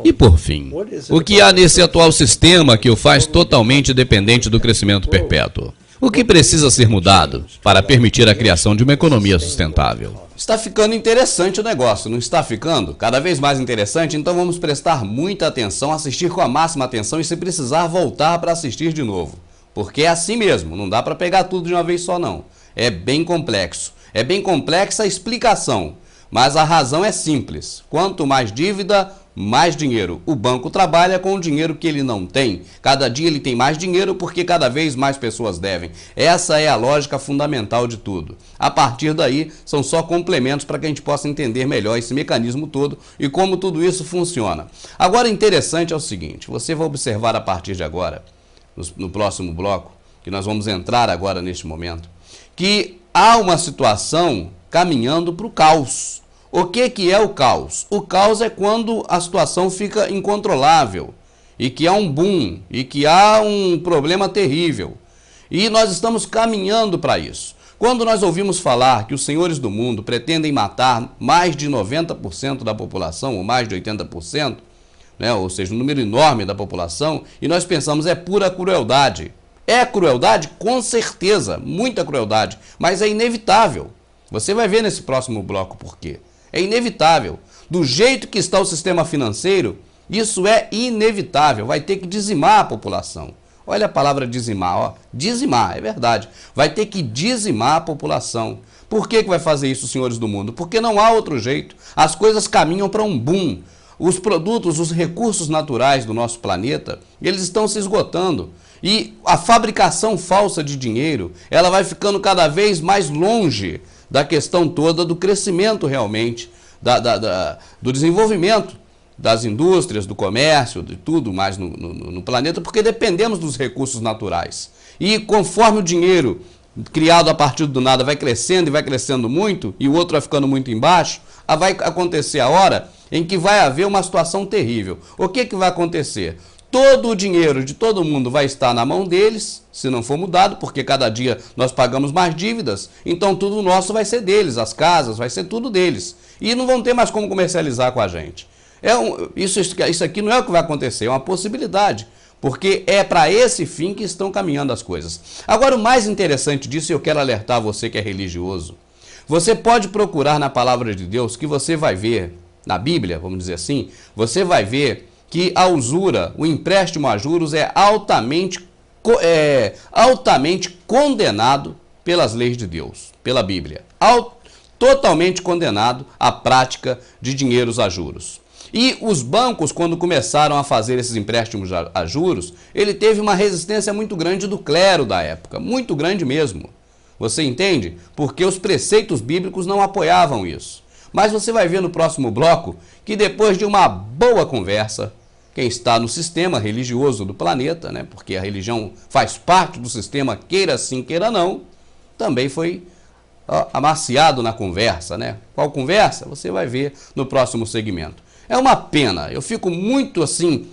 E por fim, o que há nesse atual sistema que o faz totalmente dependente do crescimento perpétuo? O que precisa ser mudado para permitir a criação de uma economia sustentável? Está ficando interessante o negócio, não está ficando? Cada vez mais interessante, então vamos prestar muita atenção, assistir com a máxima atenção e se precisar voltar para assistir de novo. Porque é assim mesmo, não dá para pegar tudo de uma vez só não. É bem complexo. É bem complexa a explicação, mas a razão é simples. Quanto mais dívida, mais dinheiro. O banco trabalha com o dinheiro que ele não tem. Cada dia ele tem mais dinheiro porque cada vez mais pessoas devem. Essa é a lógica fundamental de tudo. A partir daí, são só complementos para que a gente possa entender melhor esse mecanismo todo e como tudo isso funciona. Agora, interessante é o seguinte, você vai observar a partir de agora, no próximo bloco, que nós vamos entrar agora neste momento, que há uma situação caminhando para o caos. O que é o caos? O caos é quando a situação fica incontrolável e que há um boom e que há um problema terrível. E nós estamos caminhando para isso. Quando nós ouvimos falar que os senhores do mundo pretendem matar mais de 90% da população, ou mais de 80%, né, ou seja, um número enorme da população, e nós pensamos é pura crueldade. É crueldade? Com certeza, muita crueldade, mas é inevitável. Você vai ver nesse próximo bloco por quê. É inevitável. Do jeito que está o sistema financeiro, isso é inevitável. Vai ter que dizimar a população. Olha a palavra dizimar, ó. Dizimar, é verdade. Vai ter que dizimar a população. Por que vai fazer isso, senhores do mundo? Porque não há outro jeito. As coisas caminham para um boom. Os produtos, os recursos naturais do nosso planeta, eles estão se esgotando. E a fabricação falsa de dinheiro, ela vai ficando cada vez mais longe da questão toda do crescimento realmente, do desenvolvimento das indústrias, do comércio, de tudo mais no planeta, porque dependemos dos recursos naturais. E conforme o dinheiro criado a partir do nada vai crescendo e vai crescendo muito, e o outro vai ficando muito embaixo, vai acontecer a hora em que vai haver uma situação terrível. O que vai acontecer? Todo o dinheiro de todo mundo vai estar na mão deles, se não for mudado, porque cada dia nós pagamos mais dívidas, então tudo nosso vai ser deles, as casas, vai ser tudo deles. E não vão ter mais como comercializar com a gente. Isso aqui não é o que vai acontecer, é uma possibilidade, porque é para esse fim que estão caminhando as coisas. Agora, o mais interessante disso, e eu quero alertar você que é religioso, você pode procurar na palavra de Deus que você vai ver, na Bíblia, vamos dizer assim, você vai ver que a usura, o empréstimo a juros é altamente condenado pelas leis de Deus, pela Bíblia. Totalmente condenado a prática de dinheiros a juros. E os bancos, quando começaram a fazer esses empréstimos a juros, ele teve uma resistência muito grande do clero da época, muito grande mesmo. Você entende? Porque os preceitos bíblicos não apoiavam isso. Mas você vai ver no próximo bloco que depois de uma boa conversa, quem está no sistema religioso do planeta, né, porque a religião faz parte do sistema, queira sim, queira não, também foi amaciado na conversa, né? Qual conversa? Você vai ver no próximo segmento. É uma pena, eu fico muito assim,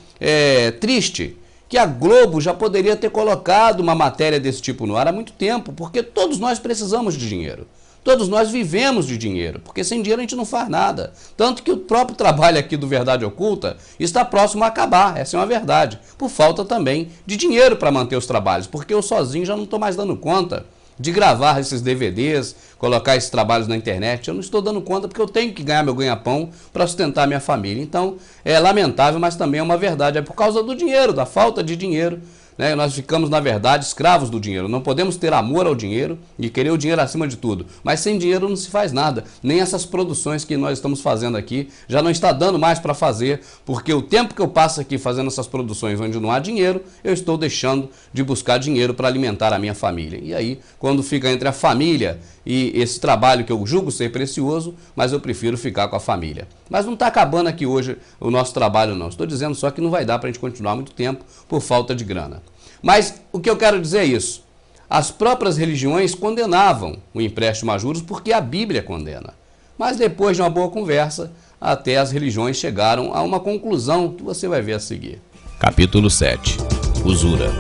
triste, que a Globo já poderia ter colocado uma matéria desse tipo no ar há muito tempo, porque todos nós precisamos de dinheiro. Todos nós vivemos de dinheiro, porque sem dinheiro a gente não faz nada. Tanto que o próprio trabalho aqui do Verdade Oculta está próximo a acabar, essa é uma verdade. Por falta também de dinheiro para manter os trabalhos, porque eu sozinho já não estou mais dando conta de gravar esses DVDs, colocar esses trabalhos na internet. Eu não estou dando conta porque eu tenho que ganhar meu ganha-pão para sustentar minha família. Então, é lamentável, mas também é uma verdade. É por causa do dinheiro, da falta de dinheiro, né? Nós ficamos, na verdade, escravos do dinheiro. Não podemos ter amor ao dinheiro e querer o dinheiro acima de tudo. Mas sem dinheiro não se faz nada. Nem essas produções que nós estamos fazendo aqui já não está dando mais para fazer, porque o tempo que eu passo aqui fazendo essas produções onde não há dinheiro, eu estou deixando de buscar dinheiro para alimentar a minha família. E aí, quando fica entre a família e esse trabalho que eu julgo ser precioso, mas eu prefiro ficar com a família. Mas não está acabando aqui hoje o nosso trabalho, não. Estou dizendo só que não vai dar para a gente continuar muito tempo por falta de grana. Mas o que eu quero dizer é isso. As próprias religiões condenavam o empréstimo a juros porque a Bíblia condena. Mas depois de uma boa conversa, até as religiões chegaram a uma conclusão que você vai ver a seguir. Capítulo 7. Usura.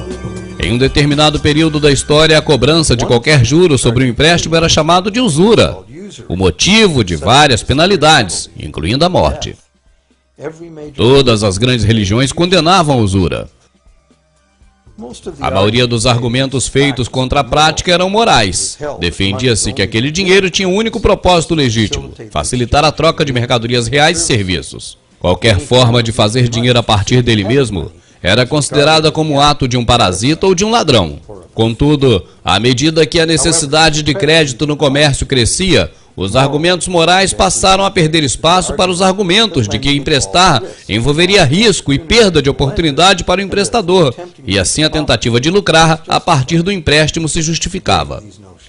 Em um determinado período da história, a cobrança de qualquer juro sobre o empréstimo era chamado de usura, o motivo de várias penalidades, incluindo a morte. Todas as grandes religiões condenavam a usura. A maioria dos argumentos feitos contra a prática eram morais. Defendia-se que aquele dinheiro tinha um único propósito legítimo: facilitar a troca de mercadorias reais e serviços. Qualquer forma de fazer dinheiro a partir dele mesmo era considerada como um ato de um parasita ou de um ladrão. Contudo, à medida que a necessidade de crédito no comércio crescia, os argumentos morais passaram a perder espaço para os argumentos de que emprestar envolveria risco e perda de oportunidade para o emprestador, e assim a tentativa de lucrar a partir do empréstimo se justificava.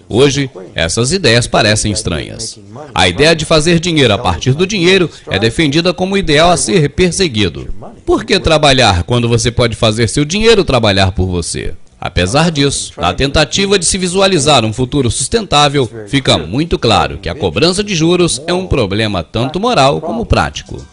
Hoje, essas ideias parecem estranhas. A ideia de fazer dinheiro a partir do dinheiro é defendida como ideal a ser perseguido. Por que trabalhar quando você pode fazer seu dinheiro trabalhar por você? Apesar disso, na tentativa de se visualizar um futuro sustentável, fica muito claro que a cobrança de juros é um problema tanto moral como prático.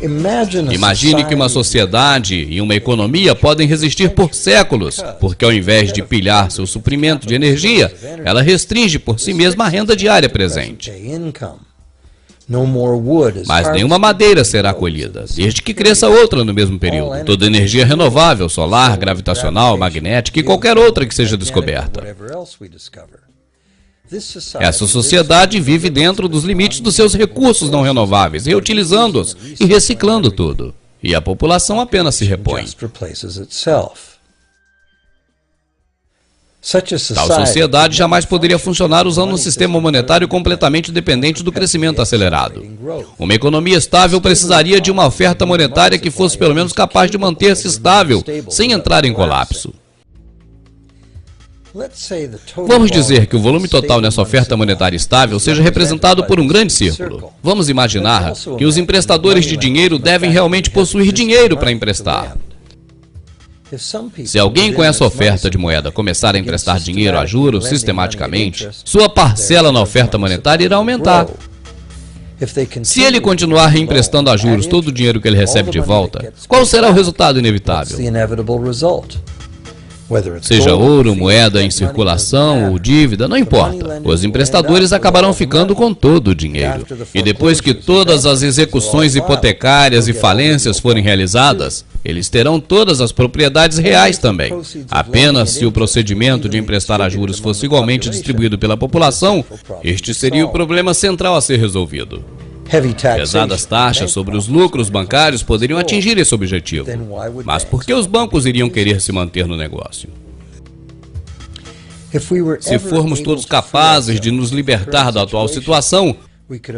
Imagine que uma sociedade e uma economia podem resistir por séculos, porque ao invés de pilhar seu suprimento de energia, ela restringe por si mesma a renda diária presente. Mas nenhuma madeira será colhida, desde que cresça outra no mesmo período. Toda energia renovável, solar, gravitacional, magnética e qualquer outra que seja descoberta. Essa sociedade vive dentro dos limites dos seus recursos não renováveis, reutilizando-os e reciclando tudo. E a população apenas se repõe. Tal sociedade jamais poderia funcionar usando um sistema monetário completamente dependente do crescimento acelerado. Uma economia estável precisaria de uma oferta monetária que fosse pelo menos capaz de manter-se estável, sem entrar em colapso. Vamos dizer que o volume total nessa oferta monetária estável seja representado por um grande círculo. Vamos imaginar que os emprestadores de dinheiro devem realmente possuir dinheiro para emprestar. Se alguém com essa oferta de moeda começar a emprestar dinheiro a juros sistematicamente, sua parcela na oferta monetária irá aumentar. Se ele continuar reemprestando a juros todo o dinheiro que ele recebe de volta, qual será o resultado inevitável? Seja ouro, moeda em circulação ou dívida, não importa. Os emprestadores acabarão ficando com todo o dinheiro. E depois que todas as execuções hipotecárias e falências forem realizadas, eles terão todas as propriedades reais também. Apenas se o procedimento de emprestar a juros fosse igualmente distribuído pela população, este seria o problema central a ser resolvido. Pesadas taxas sobre os lucros bancários poderiam atingir esse objetivo. Mas por que os bancos iriam querer se manter no negócio? Se formos todos capazes de nos libertar da atual situação,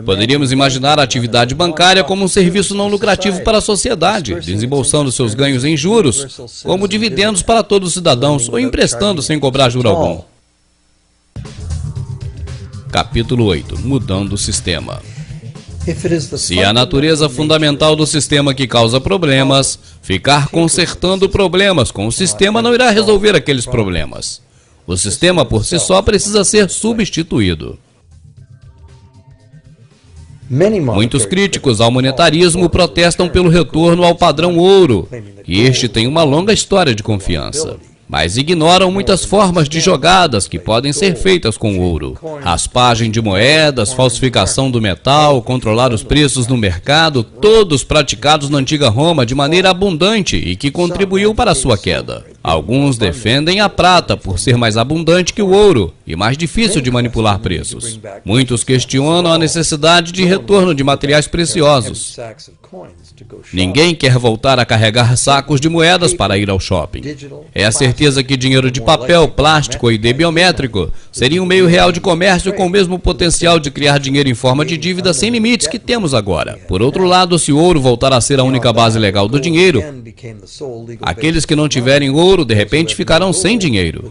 poderíamos imaginar a atividade bancária como um serviço não lucrativo para a sociedade, desembolsando seus ganhos em juros, como dividendos para todos os cidadãos, ou emprestando sem cobrar juro algum. Capítulo 8. Mudando o sistema. Se é a natureza fundamental do sistema que causa problemas, ficar consertando problemas com o sistema não irá resolver aqueles problemas. O sistema por si só precisa ser substituído. Muitos críticos ao monetarismo protestam pelo retorno ao padrão ouro, e este tem uma longa história de confiança. Mas ignoram muitas formas de jogadas que podem ser feitas com ouro. Raspagem de moedas, falsificação do metal, controlar os preços no mercado, todos praticados na antiga Roma de maneira abundante e que contribuiu para a sua queda. Alguns defendem a prata por ser mais abundante que o ouro e mais difícil de manipular preços. Muitos questionam a necessidade de retorno de materiais preciosos. Ninguém quer voltar a carregar sacos de moedas para ir ao shopping. É a certeza que dinheiro de papel, plástico ou ID biométrico seria um meio real de comércio com o mesmo potencial de criar dinheiro em forma de dívida sem limites que temos agora. Por outro lado, se o ouro voltar a ser a única base legal do dinheiro, aqueles que não tiverem ouro, de repente, ficarão sem dinheiro.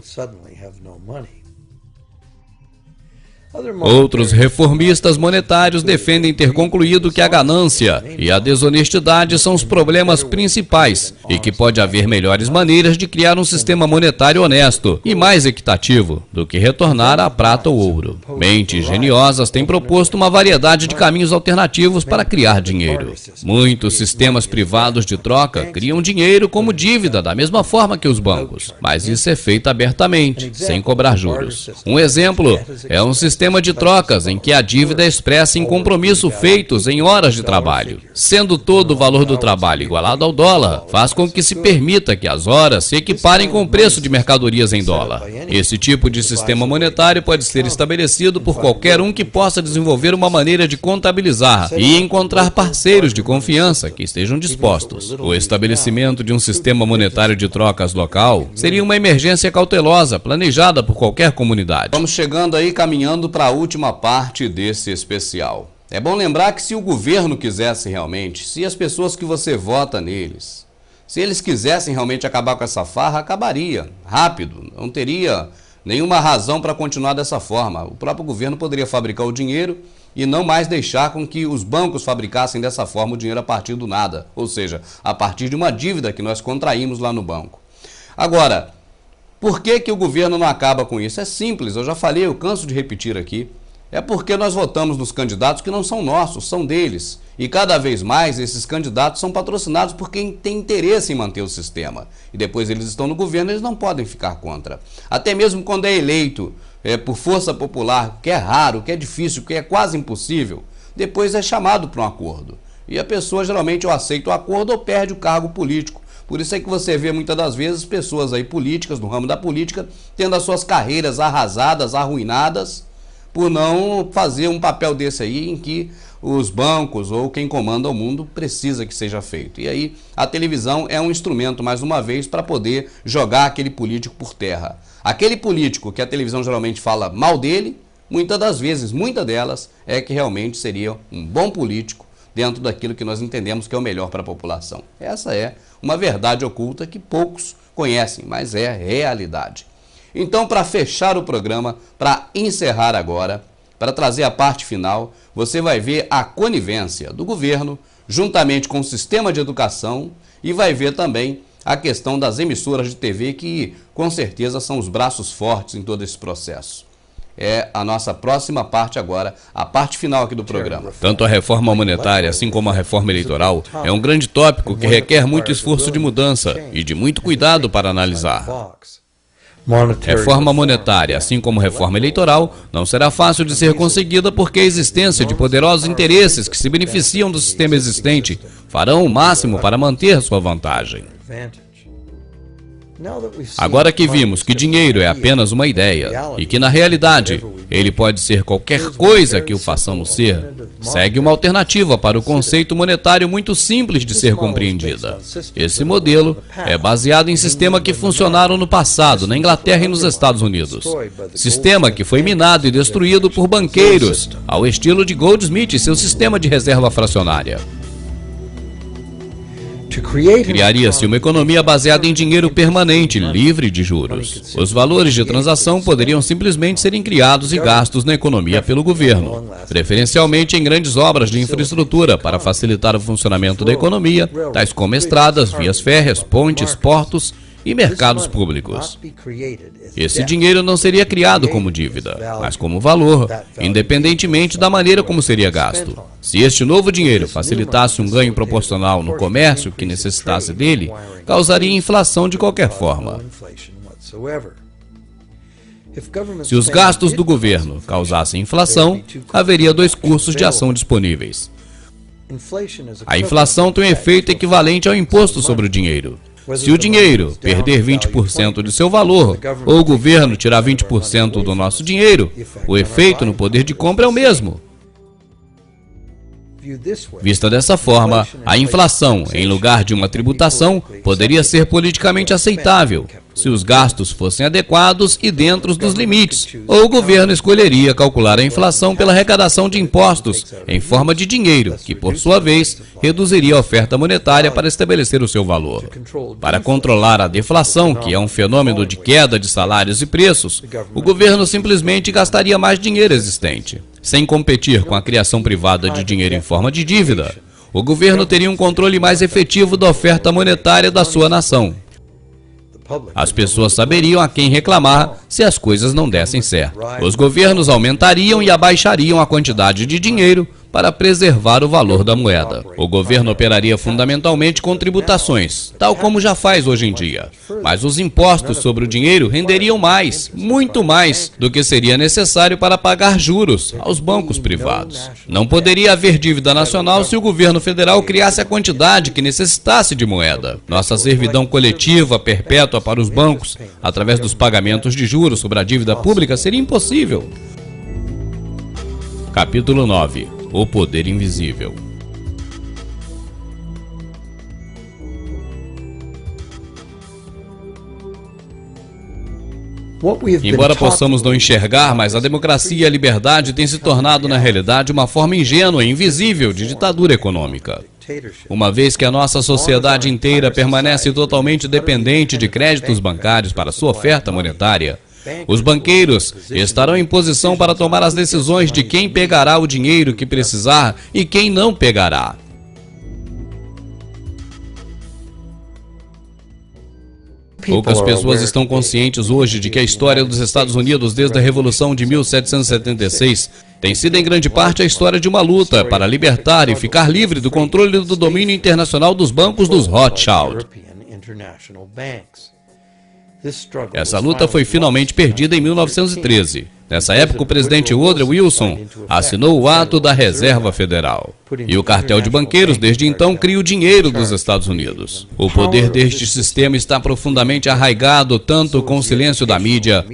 Outros reformistas monetários defendem ter concluído que a ganância e a desonestidade são os problemas principais e que pode haver melhores maneiras de criar um sistema monetário honesto e mais equitativo do que retornar à prata ou ouro. Mentes geniosas têm proposto uma variedade de caminhos alternativos para criar dinheiro. Muitos sistemas privados de troca criam dinheiro como dívida da mesma forma que os bancos, mas isso é feito abertamente, sem cobrar juros. Um exemplo é um sistema de trocas em que a dívida é expressa em compromisso feitos em horas de trabalho. Sendo todo o valor do trabalho igualado ao dólar, faz com que se permita que as horas se equiparem com o preço de mercadorias em dólar. Esse tipo de sistema monetário pode ser estabelecido por qualquer um que possa desenvolver uma maneira de contabilizar e encontrar parceiros de confiança que estejam dispostos. O estabelecimento de um sistema monetário de trocas local seria uma emergência cautelosa, planejada por qualquer comunidade. Vamos chegando aí, caminhando para a última parte desse especial. É bom lembrar que se o governo quisesse realmente, se as pessoas que você vota neles, se eles quisessem realmente acabar com essa farra, acabaria rápido, não teria nenhuma razão para continuar dessa forma. O próprio governo poderia fabricar o dinheiro e não mais deixar com que os bancos fabricassem dessa forma o dinheiro a partir do nada, ou seja, a partir de uma dívida que nós contraímos lá no banco. Agora, por que o governo não acaba com isso? É simples, eu já falei, eu canso de repetir aqui. É porque nós votamos nos candidatos que não são nossos, são deles. E cada vez mais esses candidatos são patrocinados por quem tem interesse em manter o sistema. E depois eles estão no governo, eles não podem ficar contra. Até mesmo quando é eleito por força popular, que é raro, que é difícil, que é quase impossível, depois é chamado para um acordo. E a pessoa geralmente ou aceita o acordo ou perde o cargo político. Por isso é que você vê muitas das vezes pessoas aí políticas, no ramo da política, tendo as suas carreiras arrasadas, arruinadas, por não fazer um papel desse aí em que os bancos ou quem comanda o mundo precisa que seja feito. E aí a televisão é um instrumento, mais uma vez, para poder jogar aquele político por terra. Aquele político que a televisão geralmente fala mal dele, muitas das vezes, muitas delas, é que realmente seria um bom político dentro daquilo que nós entendemos que é o melhor para a população. Essa é uma verdade oculta que poucos conhecem, mas é realidade. Então, para fechar o programa, para encerrar agora, para trazer a parte final, você vai ver a conivência do governo, juntamente com o sistema de educação, e vai ver também a questão das emissoras de TV, que com certeza são os braços fortes em todo esse processo. É a nossa próxima parte agora, a parte final aqui do programa. Tanto a reforma monetária, assim como a reforma eleitoral, é um grande tópico que requer muito esforço de mudança e de muito cuidado para analisar. Reforma monetária, assim como reforma eleitoral, não será fácil de ser conseguida porque a existência de poderosos interesses que se beneficiam do sistema existente farão o máximo para manter sua vantagem. Agora que vimos que dinheiro é apenas uma ideia e que, na realidade, ele pode ser qualquer coisa que o façamos ser, segue uma alternativa para o conceito monetário muito simples de ser compreendida. Esse modelo é baseado em sistemas que funcionaram no passado, na Inglaterra e nos Estados Unidos. Sistema que foi minado e destruído por banqueiros, ao estilo de Goldsmith e seu sistema de reserva fracionária. Criaria-se uma economia baseada em dinheiro permanente, livre de juros. Os valores de transação poderiam simplesmente serem criados e gastos na economia pelo governo, preferencialmente em grandes obras de infraestrutura para facilitar o funcionamento da economia, tais como estradas, vias férreas, pontes, portos e mercados públicos. Esse dinheiro não seria criado como dívida, mas como valor, independentemente da maneira como seria gasto. Se este novo dinheiro facilitasse um ganho proporcional no comércio que necessitasse dele, causaria inflação de qualquer forma. Se os gastos do governo causassem inflação, haveria dois cursos de ação disponíveis. A inflação tem um efeito equivalente ao imposto sobre o dinheiro. Se o dinheiro perder 20% de seu valor, ou o governo tirar 20% do nosso dinheiro, o efeito no poder de compra é o mesmo. Vista dessa forma, a inflação, em lugar de uma tributação, poderia ser politicamente aceitável, se os gastos fossem adequados e dentro dos limites, ou o governo escolheria calcular a inflação pela arrecadação de impostos em forma de dinheiro, que, por sua vez, reduziria a oferta monetária para estabelecer o seu valor. Para controlar a deflação, que é um fenômeno de queda de salários e preços, o governo simplesmente gastaria mais dinheiro existente. Sem competir com a criação privada de dinheiro em forma de dívida, o governo teria um controle mais efetivo da oferta monetária da sua nação. As pessoas saberiam a quem reclamar se as coisas não dessem certo. Os governos aumentariam e abaixariam a quantidade de dinheiro para preservar o valor da moeda. O governo operaria fundamentalmente com tributações, tal como já faz hoje em dia. Mas os impostos sobre o dinheiro renderiam mais, muito mais, do que seria necessário para pagar juros aos bancos privados. Não poderia haver dívida nacional se o governo federal criasse a quantidade que necessitasse de moeda. Nossa servidão coletiva perpétua para os bancos, através dos pagamentos de juros sobre a dívida pública, seria impossível. Capítulo 9. O poder invisível. Embora possamos não enxergar, mas a democracia e a liberdade têm se tornado, na realidade, uma forma ingênua e invisível de ditadura econômica. Uma vez que a nossa sociedade inteira permanece totalmente dependente de créditos bancários para sua oferta monetária, os banqueiros estarão em posição para tomar as decisões de quem pegará o dinheiro que precisar e quem não pegará. Poucas pessoas estão conscientes hoje de que a história dos Estados Unidos desde a Revolução de 1776 tem sido em grande parte a história de uma luta para libertar e ficar livre do controle do domínio internacional dos bancos dos Rothschild. Essa luta foi finalmente perdida em 1913. Nessa época, o presidente Woodrow Wilson assinou o Ato da Reserva Federal. E o cartel de banqueiros, desde então, cria o dinheiro dos Estados Unidos. O poder deste sistema está profundamente arraigado tanto com o silêncio da mídia,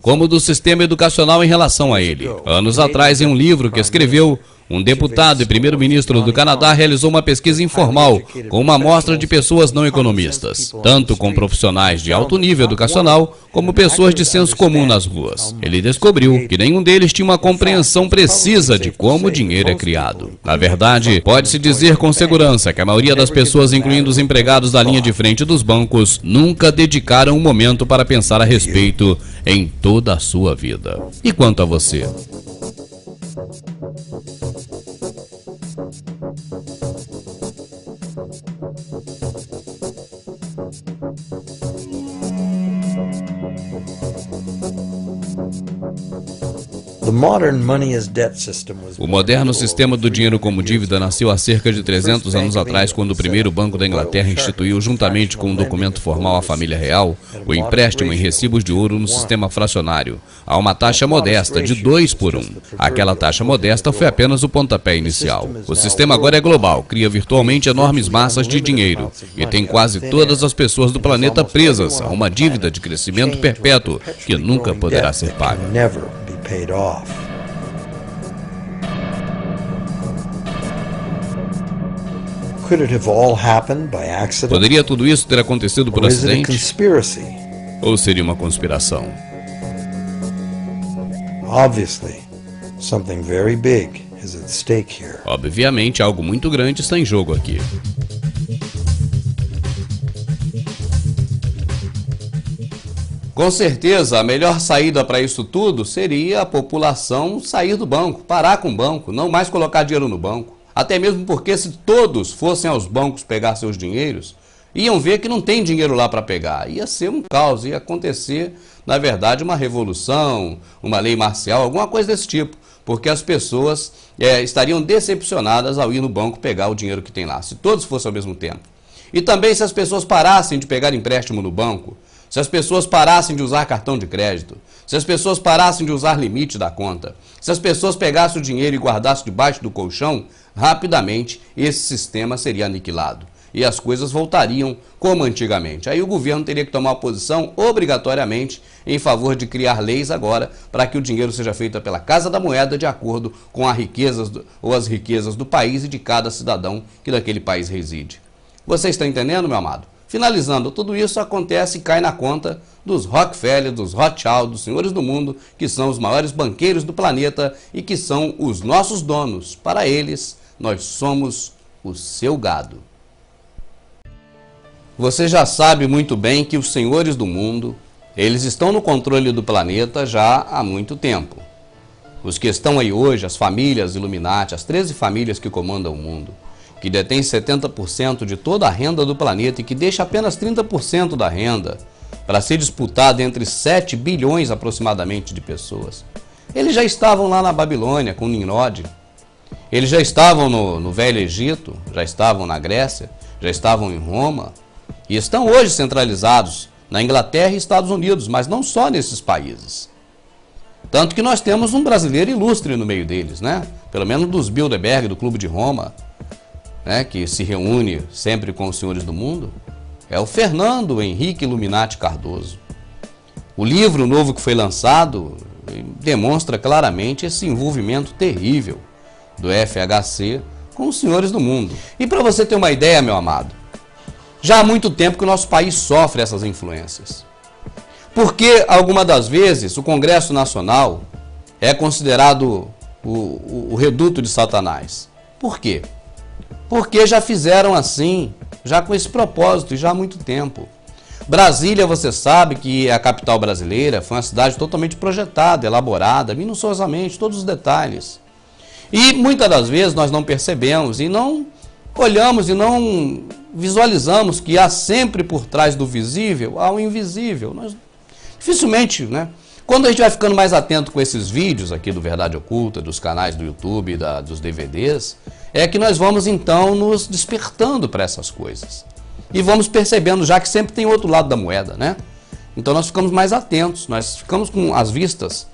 como do sistema educacional em relação a ele. Anos atrás, em um livro que escreveu, um deputado e primeiro-ministro do Canadá realizou uma pesquisa informal com uma amostra de pessoas não economistas, tanto com profissionais de alto nível educacional, como pessoas de senso comum nas ruas. Ele descobriu que nenhum deles tinha uma compreensão precisa de como o dinheiro é criado. Na verdade, pode-se dizer com segurança que a maioria das pessoas, incluindo os empregados da linha de frente dos bancos, nunca dedicaram um momento para pensar a respeito em toda a sua vida. E quanto a você? O moderno sistema do dinheiro como dívida nasceu há cerca de 300 anos atrás, quando o primeiro Banco da Inglaterra instituiu, juntamente com um documento formal à família real, o empréstimo em recibos de ouro no sistema fracionário, a uma taxa modesta de 2 por 1. Aquela taxa modesta foi apenas o pontapé inicial. O sistema agora é global, cria virtualmente enormes massas de dinheiro e tem quase todas as pessoas do planeta presas a uma dívida de crescimento perpétuo que nunca poderá ser paga. Poderia tudo isso ter acontecido por acidente? Ou seria uma conspiração? Obviamente, algo muito grande está em jogo aqui. Com certeza, a melhor saída para isso tudo seria a população sair do banco, parar com o banco, não mais colocar dinheiro no banco. Até mesmo porque se todos fossem aos bancos pegar seus dinheiros, iam ver que não tem dinheiro lá para pegar. Ia ser um caos, ia acontecer, na verdade, uma revolução, uma lei marcial, alguma coisa desse tipo. Porque as pessoas estariam decepcionadas ao ir no banco pegar o dinheiro que tem lá, se todos fossem ao mesmo tempo. E também se as pessoas parassem de pegar empréstimo no banco, se as pessoas parassem de usar cartão de crédito, se as pessoas parassem de usar limite da conta, se as pessoas pegassem o dinheiro e guardassem debaixo do colchão, rapidamente esse sistema seria aniquilado. e as coisas voltariam como antigamente. Aí o governo teria que tomar uma posição obrigatoriamente em favor de criar leis agora para que o dinheiro seja feito pela Casa da Moeda de acordo com as riquezas do país e de cada cidadão que naquele país reside. Você está entendendo, meu amado? Finalizando, tudo isso acontece e cai na conta dos Rockefeller, dos Rothschild, dos senhores do mundo, que são os maiores banqueiros do planeta e que são os nossos donos. Para eles, nós somos o seu gado. Você já sabe muito bem que os senhores do mundo, eles estão no controle do planeta já há muito tempo. Os que estão aí hoje, as famílias Illuminati, as 13 famílias que comandam o mundo, que detém 70% de toda a renda do planeta e que deixa apenas 30% da renda para ser disputada entre 7 bilhões aproximadamente de pessoas. Eles já estavam lá na Babilônia com Nimrod, eles já estavam no Velho Egito, já estavam na Grécia, já estavam em Roma e estão hoje centralizados na Inglaterra e Estados Unidos, mas não só nesses países. Tanto que nós temos um brasileiro ilustre no meio deles, né? Pelo menos dos Bilderberg, do Clube de Roma, né, que se reúne sempre com os senhores do mundo, é o Fernando Henrique Illuminati Cardoso. O livro novo que foi lançado demonstra claramente esse envolvimento terrível do FHC com os senhores do mundo. E para você ter uma ideia, meu amado, já há muito tempo que o nosso país sofre essas influências. Porque, algumas das vezes, o Congresso Nacional é considerado o reduto de Satanás. Por quê? Porque já fizeram assim, já com esse propósito e já há muito tempo. Brasília, você sabe que é a capital brasileira, foi uma cidade totalmente projetada, elaborada, minuciosamente, todos os detalhes. E muitas das vezes nós não percebemos e não olhamos e não visualizamos que há sempre por trás do visível, há o invisível. Nós, dificilmente, né? Quando a gente vai ficando mais atento com esses vídeos aqui do Verdade Oculta, dos canais do YouTube, dos DVDs, é que nós vamos então nos despertando para essas coisas. E vamos percebendo já que sempre tem outro lado da moeda, né? Então nós ficamos mais atentos, nós ficamos com as vistas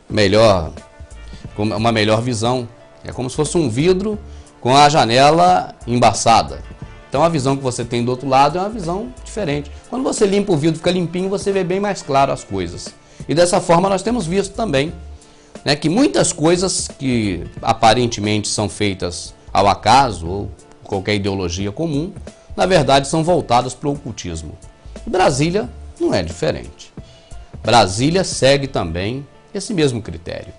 melhor, com uma melhor visão. É como se fosse um vidro com a janela embaçada. Então a visão que você tem do outro lado é uma visão diferente. Quando você limpa o vidro, fica limpinho, você vê bem mais claro as coisas. E dessa forma nós temos visto também, né, que muitas coisas que aparentemente são feitas ao acaso ou qualquer ideologia comum, na verdade são voltadas para o ocultismo. Brasília não é diferente. Brasília segue também esse mesmo critério.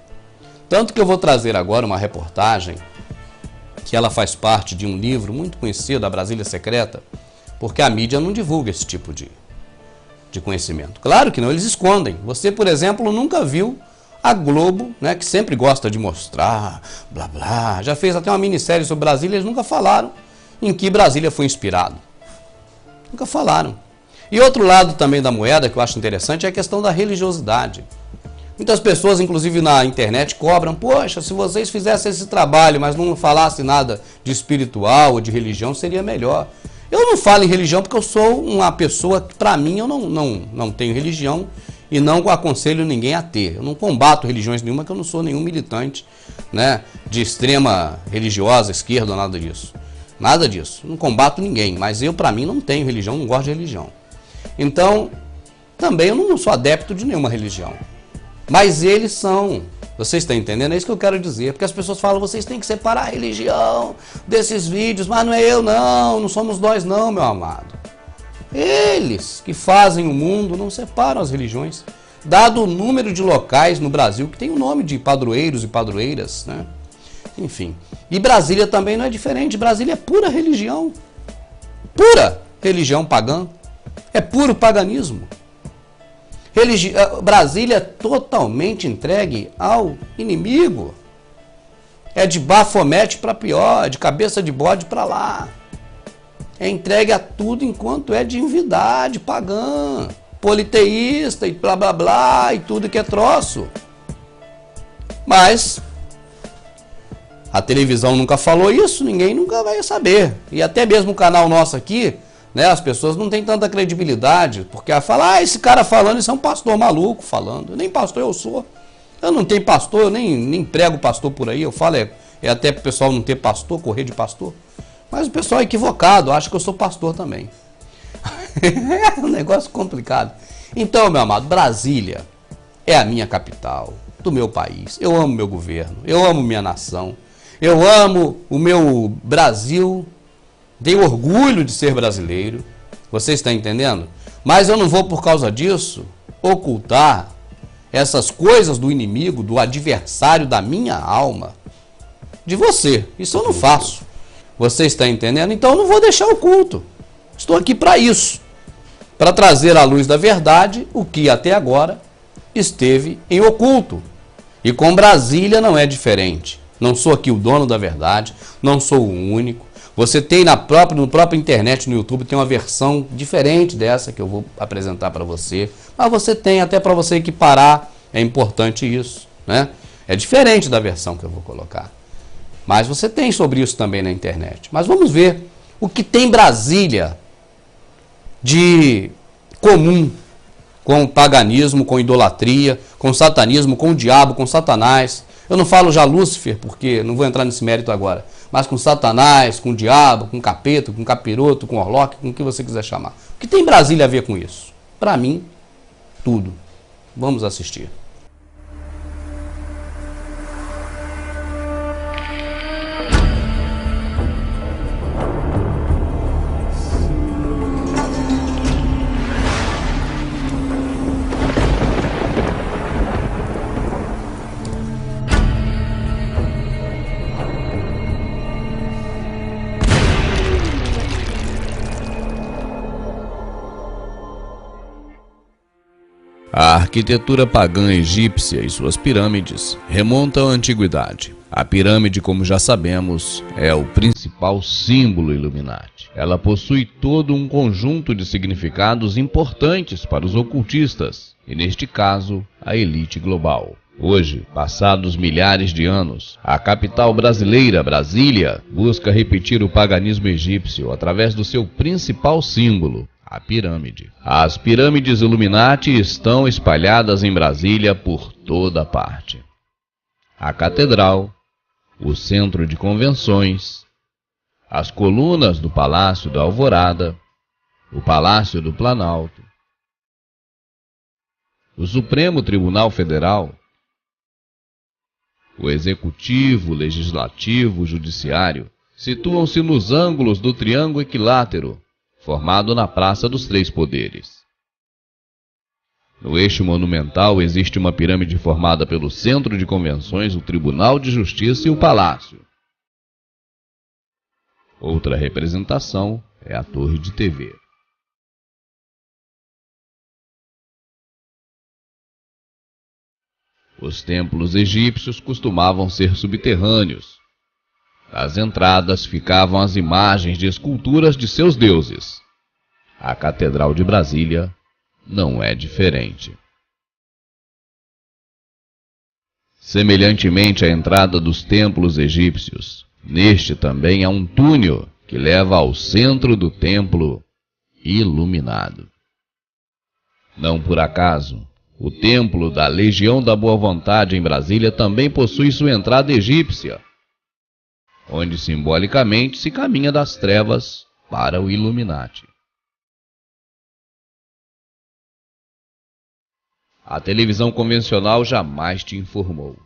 Tanto que eu vou trazer agora uma reportagem que ela faz parte de um livro muito conhecido, A Brasília Secreta, porque a mídia não divulga esse tipo de conhecimento. Claro que não, eles escondem. Você, por exemplo, nunca viu a Globo, né, que sempre gosta de mostrar, blá blá, já fez até uma minissérie sobre Brasília, eles nunca falaram em que Brasília foi inspirado. Nunca falaram. E outro lado também da moeda que eu acho interessante é a questão da religiosidade. Muitas pessoas, inclusive na internet, cobram, poxa, se vocês fizessem esse trabalho, mas não falassem nada de espiritual ou de religião, seria melhor. Eu não falo em religião porque eu sou uma pessoa que, para mim, eu não tenho religião e não aconselho ninguém a ter. Eu não combato religiões nenhuma, que eu não sou nenhum militante, né, de extrema religiosa, esquerda, nada disso. Nada disso. Não combato ninguém, mas eu, para mim, não tenho religião, não gosto de religião. Então, também eu não sou adepto de nenhuma religião. Mas eles são. Você está entendendo? É isso que eu quero dizer. Porque as pessoas falam, vocês têm que separar a religião desses vídeos. Mas não é eu não somos nós não, meu amado. Eles que fazem o mundo não separam as religiões. Dado o número de locais no Brasil que tem o nome de padroeiros e padroeiras, né? Enfim. E Brasília também não é diferente. Brasília é pura religião. Pura religião pagã. É puro paganismo. Brasília é totalmente entregue ao inimigo. É de Bafomete para pior, é de cabeça de bode para lá. É entregue a tudo enquanto é divindade pagã, politeísta e blá blá blá e tudo que é troço. Mas a televisão nunca falou isso, ninguém nunca vai saber. E até mesmo o canal nosso aqui, né, as pessoas não têm tanta credibilidade, porque ela fala, esse cara falando, isso é um pastor maluco falando. Nem pastor eu sou. Eu não tenho pastor, eu nem prego pastor por aí. Eu falo, é até pro pessoal não ter pastor, correr de pastor. Mas o pessoal é equivocado, acha que eu sou pastor também. É um negócio complicado. Então, meu amado, Brasília é a minha capital, do meu país. Eu amo meu governo, eu amo minha nação, eu amo o meu Brasil, tenho orgulho de ser brasileiro. Você está entendendo? Mas eu não vou, por causa disso, ocultar essas coisas do inimigo, do adversário da minha alma, de você. Isso eu não faço. Você está entendendo? Então eu não vou deixar oculto. Estou aqui para isso, para trazer à luz da verdade o que até agora esteve em oculto. E com Brasília não é diferente. Não sou aqui o dono da verdade, não sou o único. Você tem no próprio internet, no YouTube, tem uma versão diferente dessa que eu vou apresentar para você. Mas você tem, até para você equiparar, é importante isso, né? É diferente da versão que eu vou colocar. Mas você tem sobre isso também na internet. Mas vamos ver o que tem Brasília de comum com o paganismo, com idolatria, com satanismo, com o diabo, com Satanás. Eu não falo já Lúcifer, porque não vou entrar nesse mérito agora, mas com Satanás, com o diabo, com o capeta, com o capiroto, com o orloque, com o que você quiser chamar. O que tem Brasília a ver com isso? Para mim, tudo. Vamos assistir. A arquitetura pagã egípcia e suas pirâmides remontam à antiguidade. A pirâmide, como já sabemos, é o principal símbolo Illuminati. Ela possui todo um conjunto de significados importantes para os ocultistas, e neste caso, a elite global. Hoje, passados milhares de anos, a capital brasileira, Brasília, busca repetir o paganismo egípcio através do seu principal símbolo, a pirâmide. As pirâmides Illuminati estão espalhadas em Brasília por toda parte. A catedral, o centro de convenções, as colunas do Palácio da Alvorada, o Palácio do Planalto, o Supremo Tribunal Federal, o Executivo, Legislativo, Judiciário, situam-se nos ângulos do Triângulo Equilátero, formado na Praça dos Três Poderes. No eixo monumental existe uma pirâmide formada pelo Centro de Convenções, o Tribunal de Justiça e o Palácio. Outra representação é a Torre de TV. Os templos egípcios costumavam ser subterrâneos. Nas entradas ficavam as imagens de esculturas de seus deuses. A Catedral de Brasília não é diferente. Semelhantemente à entrada dos templos egípcios, neste também há um túnel que leva ao centro do templo iluminado. Não por acaso, o templo da Legião da Boa Vontade em Brasília também possui sua entrada egípcia, onde simbolicamente se caminha das trevas para o Illuminati. A televisão convencional jamais te informou.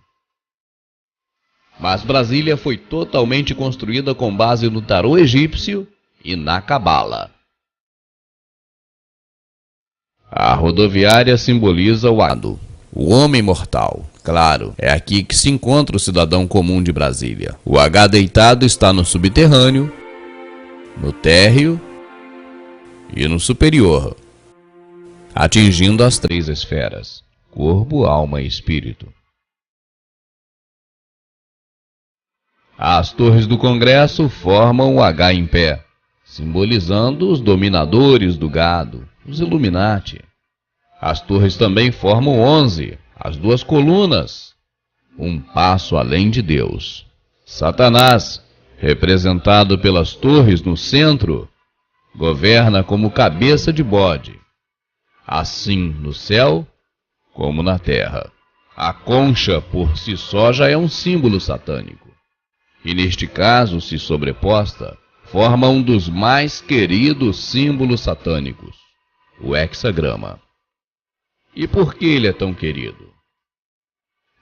Mas Brasília foi totalmente construída com base no tarô egípcio e na cabala. A rodoviária simboliza o Hado, o homem mortal. Claro, é aqui que se encontra o cidadão comum de Brasília. O H deitado está no subterrâneo, no térreo e no superior, atingindo as três esferas: corpo, alma e espírito. As torres do Congresso formam o H em pé, simbolizando os dominadores do gado, os Illuminati. As torres também formam 11, as duas colunas, um passo além de Deus. Satanás, representado pelas torres no centro, governa como cabeça de bode, assim no céu como na terra. A concha por si só já é um símbolo satânico, e neste caso, se sobreposta, forma um dos mais queridos símbolos satânicos, o hexagrama. E por que ele é tão querido?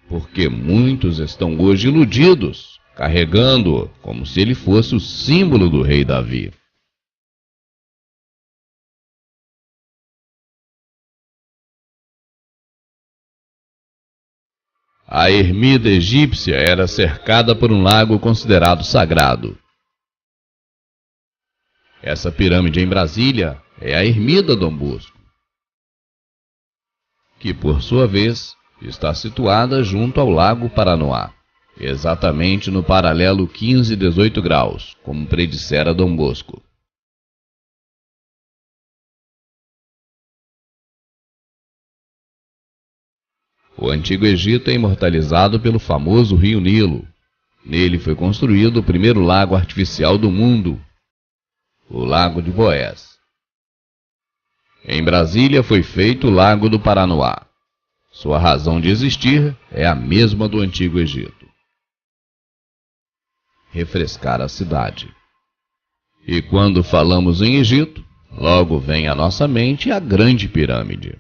Porque muitos estão hoje iludidos, carregando-o como se ele fosse o símbolo do rei Davi. A ermida egípcia era cercada por um lago considerado sagrado. Essa pirâmide em Brasília é a Ermida Dom Bosco, que por sua vez está situada junto ao Lago Paranoá, exatamente no paralelo 15-18 graus, como predissera Dom Bosco. O Antigo Egito é imortalizado pelo famoso rio Nilo. Nele foi construído o primeiro lago artificial do mundo, o Lago de Boés. Em Brasília foi feito o Lago do Paranoá. Sua razão de existir é a mesma do Antigo Egito: refrescar a cidade. E quando falamos em Egito, logo vem à nossa mente a Grande Pirâmide.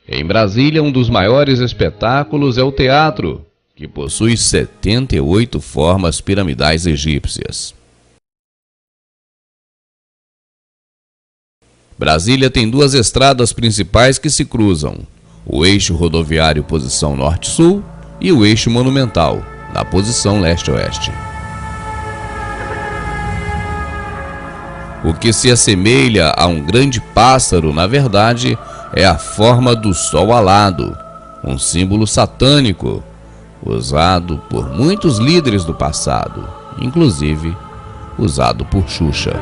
Em Brasília, um dos maiores espetáculos é o teatro, que possui 78 formas piramidais egípcias. Brasília tem duas estradas principais que se cruzam: o eixo rodoviário posição norte-sul e o eixo monumental, na posição leste-oeste. O que se assemelha a um grande pássaro, na verdade, é a forma do sol alado, um símbolo satânico, usado por muitos líderes do passado, inclusive usado por Xuxa.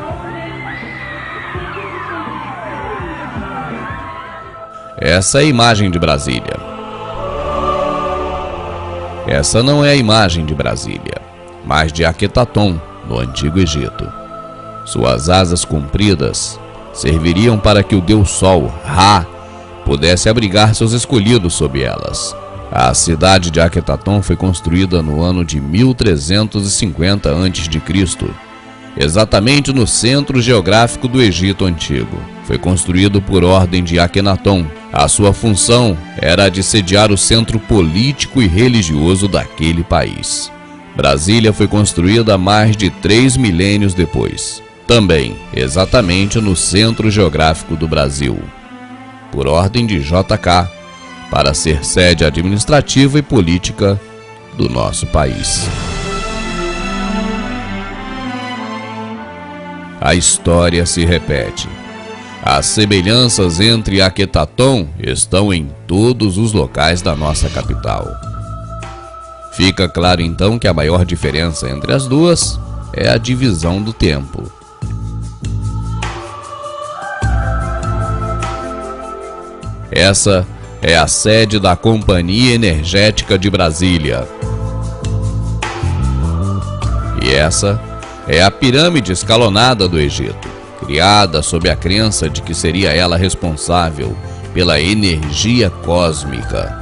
Essa é a imagem de Brasília. Essa não é a imagem de Brasília, mas de Akhetaton, no Antigo Egito. Suas asas compridas serviriam para que o deus Sol, Ra, pudesse abrigar seus escolhidos sob elas. A cidade de Akhetaton foi construída no ano de 1350 a.C., exatamente no centro geográfico do Egito Antigo. Foi construído por ordem de Akhenaton. A sua função era a de sediar o centro político e religioso daquele país. Brasília foi construída mais de 3 milênios depois, também exatamente no centro geográfico do Brasil, por ordem de JK, para ser sede administrativa e política do nosso país. A história se repete. As semelhanças entre Akhetaton estão em todos os locais da nossa capital. Fica claro então que a maior diferença entre as duas é a divisão do tempo. Essa é a sede da Companhia Energética de Brasília. E essa é a pirâmide escalonada do Egito, criada sob a crença de que seria ela responsável pela energia cósmica.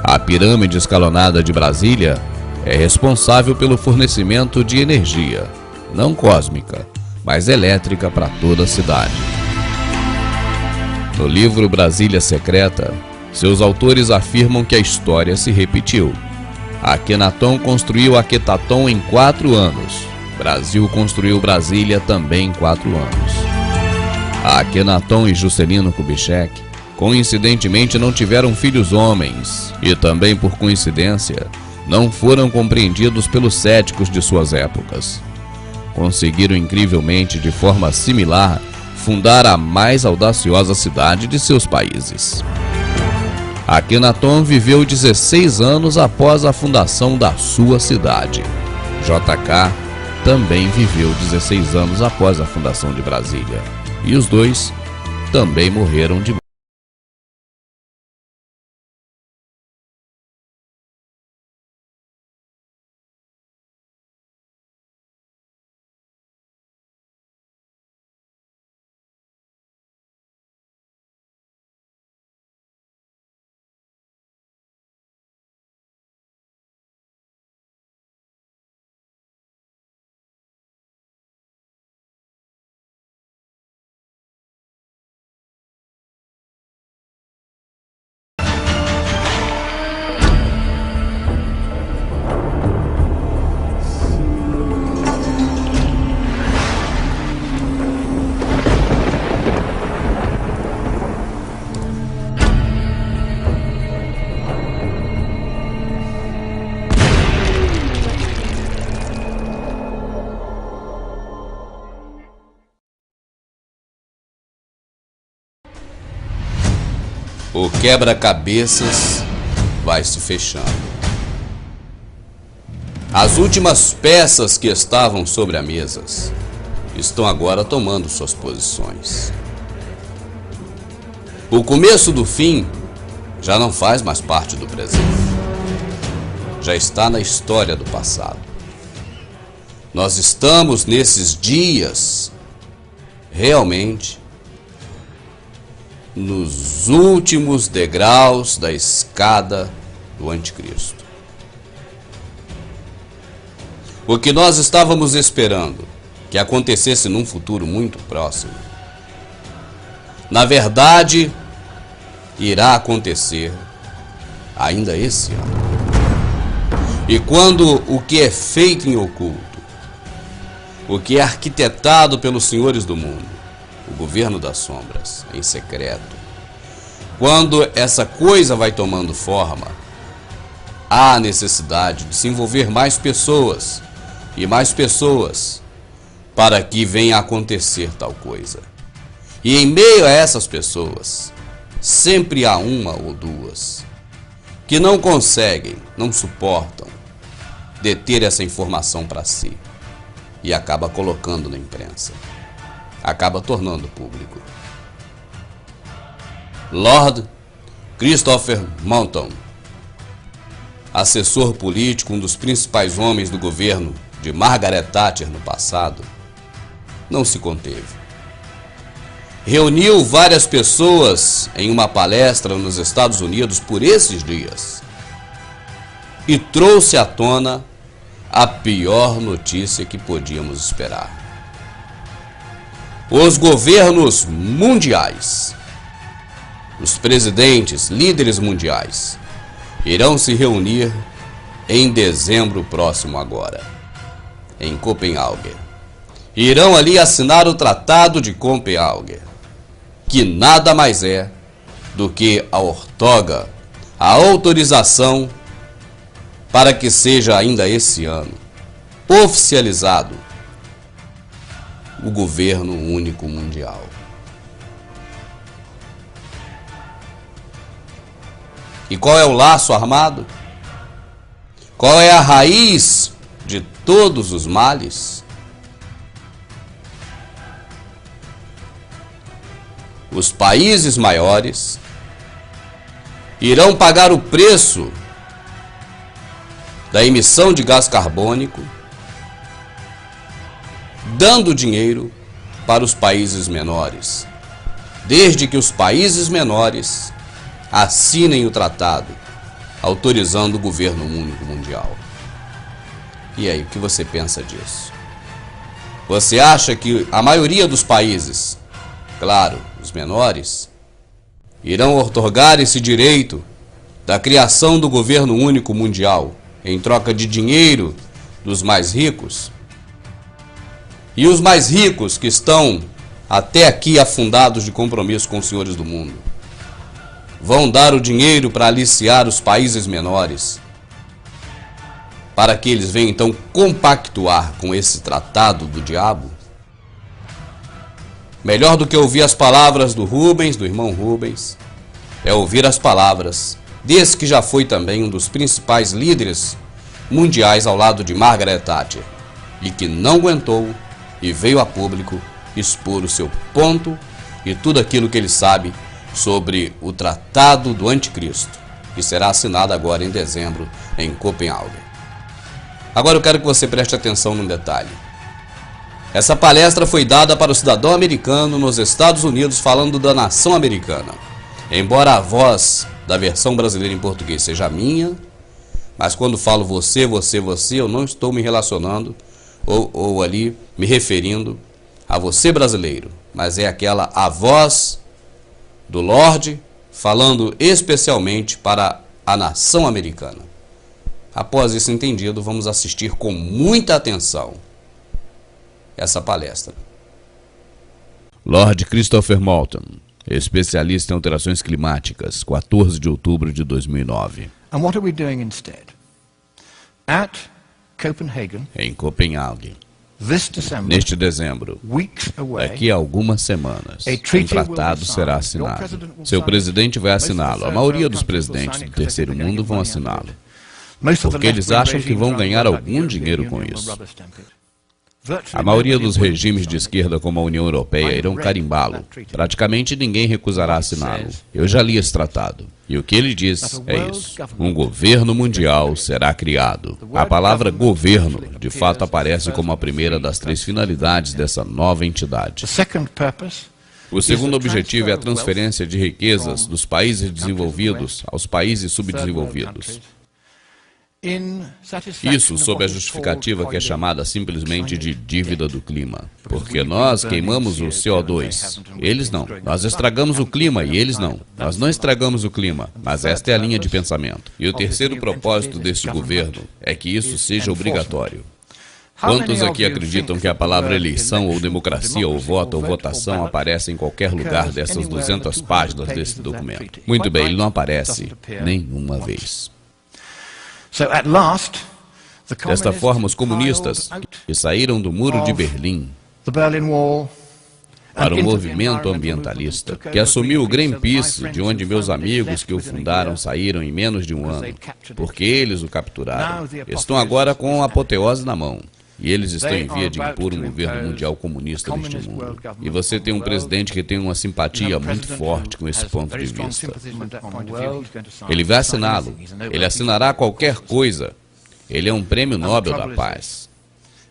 A pirâmide escalonada de Brasília é responsável pelo fornecimento de energia, não cósmica, mas elétrica para toda a cidade. No livro Brasília Secreta, seus autores afirmam que a história se repetiu. Akhenaton construiu Akhetaton em 4 anos. Brasil construiu Brasília também em 4 anos. Akhenaton e Juscelino Kubitschek, coincidentemente, não tiveram filhos homens e também, por coincidência, não foram compreendidos pelos céticos de suas épocas. Conseguiram incrivelmente, de forma similar, fundar a mais audaciosa cidade de seus países. Akhenaton viveu 16 anos após a fundação da sua cidade. JK também viveu 16 anos após a fundação de Brasília. E os dois também morreram de o quebra-cabeças vai se fechando. As últimas peças que estavam sobre a mesa estão agora tomando suas posições. O começo do fim já não faz mais parte do presente. Já está na história do passado. Nós estamos nesses dias realmente nos últimos degraus da escada do anticristo. O que nós estávamos esperando que acontecesse num futuro muito próximo, na verdade, irá acontecer ainda esse ano. E quando o que é feito em oculto, o que é arquitetado pelos senhores do mundo, o governo das sombras, em secreto, quando essa coisa vai tomando forma, há necessidade de se envolver mais pessoas e mais pessoas para que venha a acontecer tal coisa. E em meio a essas pessoas, sempre há uma ou duas que não conseguem, não suportam deter essa informação para si e acaba colocando na imprensa, acaba tornando público. Lord Christopher Moulton, assessor político, um dos principais homens do governo de Margaret Thatcher no passado, não se conteve. Reuniu várias pessoas em uma palestra nos Estados Unidos por esses dias e trouxe à tona a pior notícia que podíamos esperar. Os governos mundiais, os presidentes, líderes mundiais, irão se reunir em dezembro próximo agora, em Copenhague. Irão ali assinar o Tratado de Copenhague, que nada mais é do que a ortoga, a autorização para que seja ainda esse ano oficializado o governo único mundial. E qual é o laço armado? Qual é a raiz de todos os males? Os países maiores irão pagar o preço da emissão de gás carbônico, dando dinheiro para os países menores, desde que os países menores assinem o tratado, autorizando o governo único mundial. E aí, o que você pensa disso? Você acha que a maioria dos países, claro, os menores, irão outorgar esse direito da criação do governo único mundial em troca de dinheiro dos mais ricos? E os mais ricos que estão até aqui afundados de compromisso com os senhores do mundo vão dar o dinheiro para aliciar os países menores, para que eles venham então compactuar com esse tratado do diabo? Melhor do que ouvir as palavras do Rubens, do irmão Rubens, é ouvir as palavras desse que já foi também um dos principais líderes mundiais ao lado de Margaret Thatcher e que não aguentou e veio a público expor o seu ponto e tudo aquilo que ele sabe sobre o Tratado do Anticristo, que será assinado agora em dezembro em Copenhague. Agora eu quero que você preste atenção num detalhe. Essa palestra foi dada para o cidadão americano nos Estados Unidos, falando da nação americana. Embora a voz da versão brasileira em português seja minha, mas quando falo você, eu não estou me relacionando ou ali me referindo a você brasileiro, mas é a voz do Lorde falando especialmente para a nação americana. Após isso entendido, vamos assistir com muita atenção essa palestra. Lord Christopher Moulton, especialista em alterações climáticas, 14 de outubro de 2009. And what are we doing instead? At Copenhagen, em Copenhague, Neste dezembro, daqui a algumas semanas, um tratado será assinado. Seu presidente vai assiná-lo. A maioria dos presidentes do terceiro mundo vão assiná-lo, porque eles acham que vão ganhar algum dinheiro com isso. A maioria dos regimes de esquerda, como a União Europeia, irão carimbá-lo. Praticamente ninguém recusará assiná-lo. Eu já li esse tratado. E o que ele diz é isso: um governo mundial será criado. A palavra governo, de fato, aparece como a primeira das três finalidades dessa nova entidade. O segundo objetivo é a transferência de riquezas dos países desenvolvidos aos países subdesenvolvidos. Isso sob a justificativa que é chamada simplesmente de dívida do clima. Porque nós queimamos o CO2. Eles não. Nós estragamos o clima e eles não. Nós não estragamos o clima, mas esta é a linha de pensamento. E o terceiro propósito deste governo é que isso seja obrigatório. Quantos aqui acreditam que a palavra eleição ou democracia ou voto ou votação aparece em qualquer lugar dessas 200 páginas desse documento? Muito bem, ele não aparece nenhuma vez. Desta forma, os comunistas, que saíram do Muro de Berlim para o movimento ambientalista, que assumiu o Greenpeace, de onde meus amigos que o fundaram saíram em menos de um ano, porque eles o capturaram, estão agora com a apoteose na mão. E eles estão em via de impor um governo mundial comunista neste mundo. E você tem um presidente que tem uma simpatia muito forte com esse ponto de vista. Ele vai assiná-lo. Ele assinará qualquer coisa. Ele é um prêmio Nobel da Paz.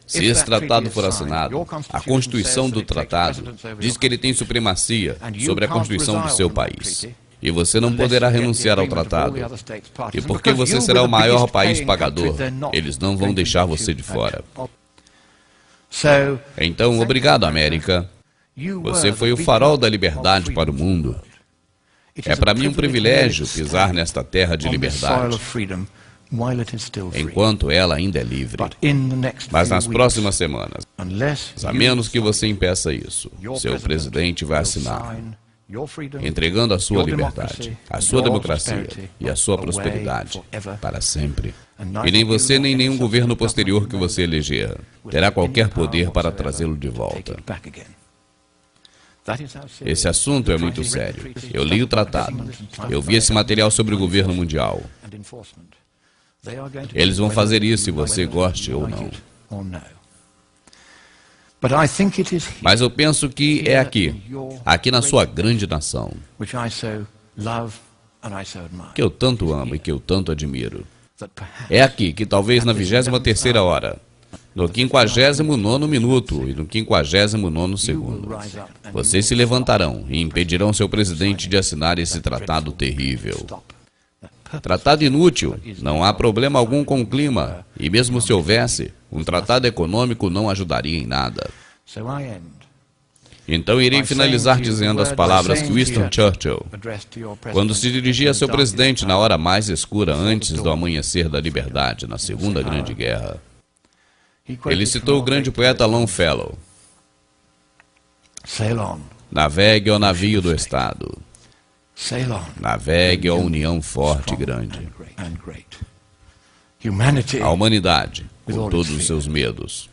Se esse tratado for assinado, a Constituição do tratado diz que ele tem supremacia sobre a Constituição do seu país. E você não poderá renunciar ao tratado. E porque você será o maior país pagador, eles não vão deixar você de fora. Então, obrigado, América. Você foi o farol da liberdade para o mundo. É para mim um privilégio pisar nesta terra de liberdade, enquanto ela ainda é livre. Mas nas próximas semanas, a menos que você impeça isso, seu presidente vai assinar, entregando a sua liberdade, a sua democracia e a sua prosperidade para sempre. E nem você nem nenhum governo posterior que você eleger terá qualquer poder para trazê-lo de volta. Esse assunto é muito sério. Eu li o tratado. Eu vi esse material sobre o governo mundial. Eles vão fazer isso se você goste ou não. Mas eu penso que é aqui na sua grande nação, que eu tanto amo e que eu tanto admiro. É aqui que talvez na 23ª hora, no 59º minuto e no 59º segundo, vocês se levantarão e impedirão seu presidente de assinar esse tratado terrível. Tratado inútil, não há problema algum com o clima, e mesmo se houvesse, um tratado econômico não ajudaria em nada. Então irei finalizar dizendo as palavras que Winston Churchill, quando se dirigia a seu presidente na hora mais escura antes do amanhecer da liberdade, na Segunda Grande Guerra. Ele citou o grande poeta Longfellow: navegue ao navio do Estado, navegue à união forte e grande. A humanidade, com todos os seus medos,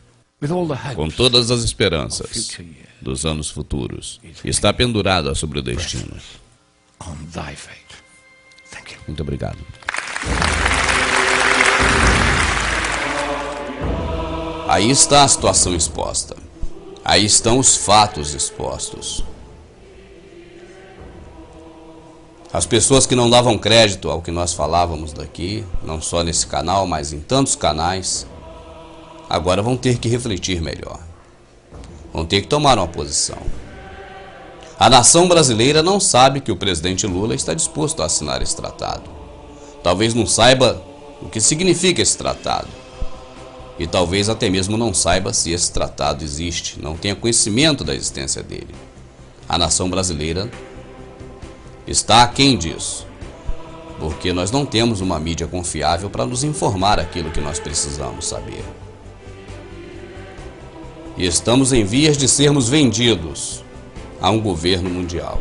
com todas as esperanças dos anos futuros, está pendurada sobre o destino. Muito obrigado. Aí está a situação exposta. Aí estão os fatos expostos. As pessoas que não davam crédito ao que nós falávamos daqui, não só nesse canal, mas em tantos canais, agora vão ter que refletir melhor. Vão ter que tomar uma posição. A nação brasileira não sabe que o presidente Lula está disposto a assinar esse tratado. Talvez não saiba o que significa esse tratado. E talvez até mesmo não saiba se esse tratado existe, não tenha conhecimento da existência dele. A nação brasileira está aquém disso, porque nós não temos uma mídia confiável para nos informar aquilo que nós precisamos saber. E estamos em vias de sermos vendidos a um governo mundial.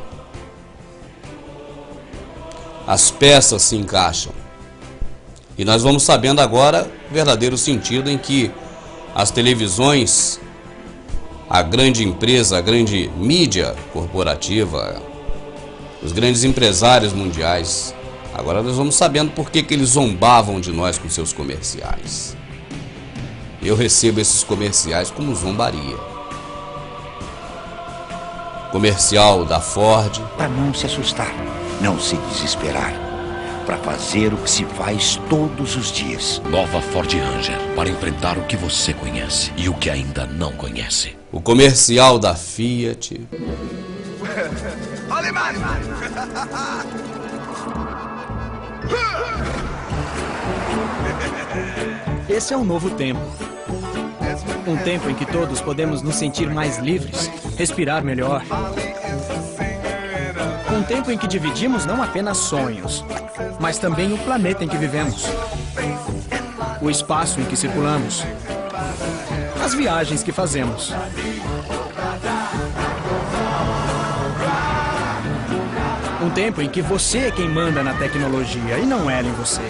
As peças se encaixam. E nós vamos sabendo agora o verdadeiro sentido em que as televisões a grande empresa, a grande mídia corporativa, os grandes empresários mundiais. Agora nós vamos sabendo por que eles zombavam de nós com seus comerciais. Eu recebo esses comerciais como zombaria. Comercial da Ford. Para não se assustar, não se desesperar. Para fazer o que se faz todos os dias. Nova Ford Ranger, para enfrentar o que você conhece e o que ainda não conhece. O comercial da Fiat. Esse é um novo tempo. Um tempo em que todos podemos nos sentir mais livres, respirar melhor. Um tempo em que dividimos não apenas sonhos, mas também o planeta em que vivemos. O espaço em que circulamos. As viagens que fazemos. Um tempo em que você é quem manda na tecnologia e não ela em você.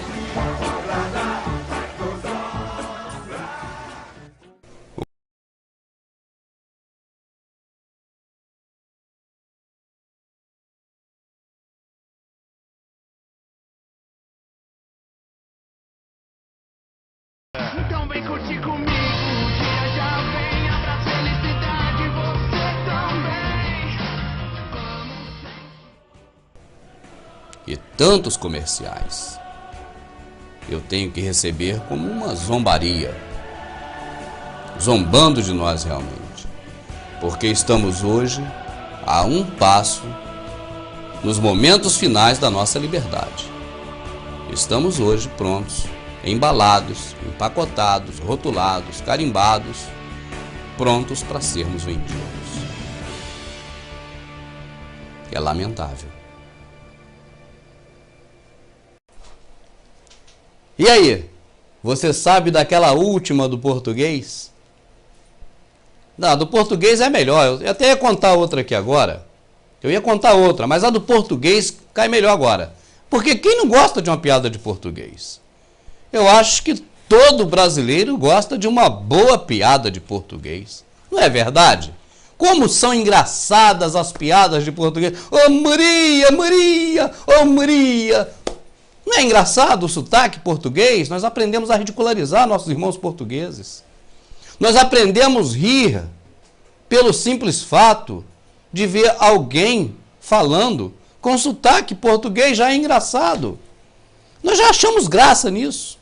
Então vem curtir comigo, o dia já vem, abraça a felicidade, você também. E tantos comerciais. Eu tenho que receber como uma zombaria. Zombando de nós realmente. Porque estamos hoje a um passo nos momentos finais da nossa liberdade. Estamos hoje prontos, embalados, empacotados, rotulados, carimbados, prontos para sermos vendidos. É lamentável. E aí, você sabe daquela última do português? Não, do português é melhor. Eu até ia contar outra aqui agora. Eu ia contar outra, mas a do português cai melhor agora. Porque quem não gosta de uma piada de português? Eu acho que todo brasileiro gosta de uma boa piada de português. Não é verdade? Como são engraçadas as piadas de português. Ô Maria, Maria, ô Maria. Não é engraçado o sotaque português? Nós aprendemos a ridicularizar nossos irmãos portugueses. Nós aprendemos a rir pelo simples fato de ver alguém falando com sotaque português. Já é engraçado. Nós já achamos graça nisso.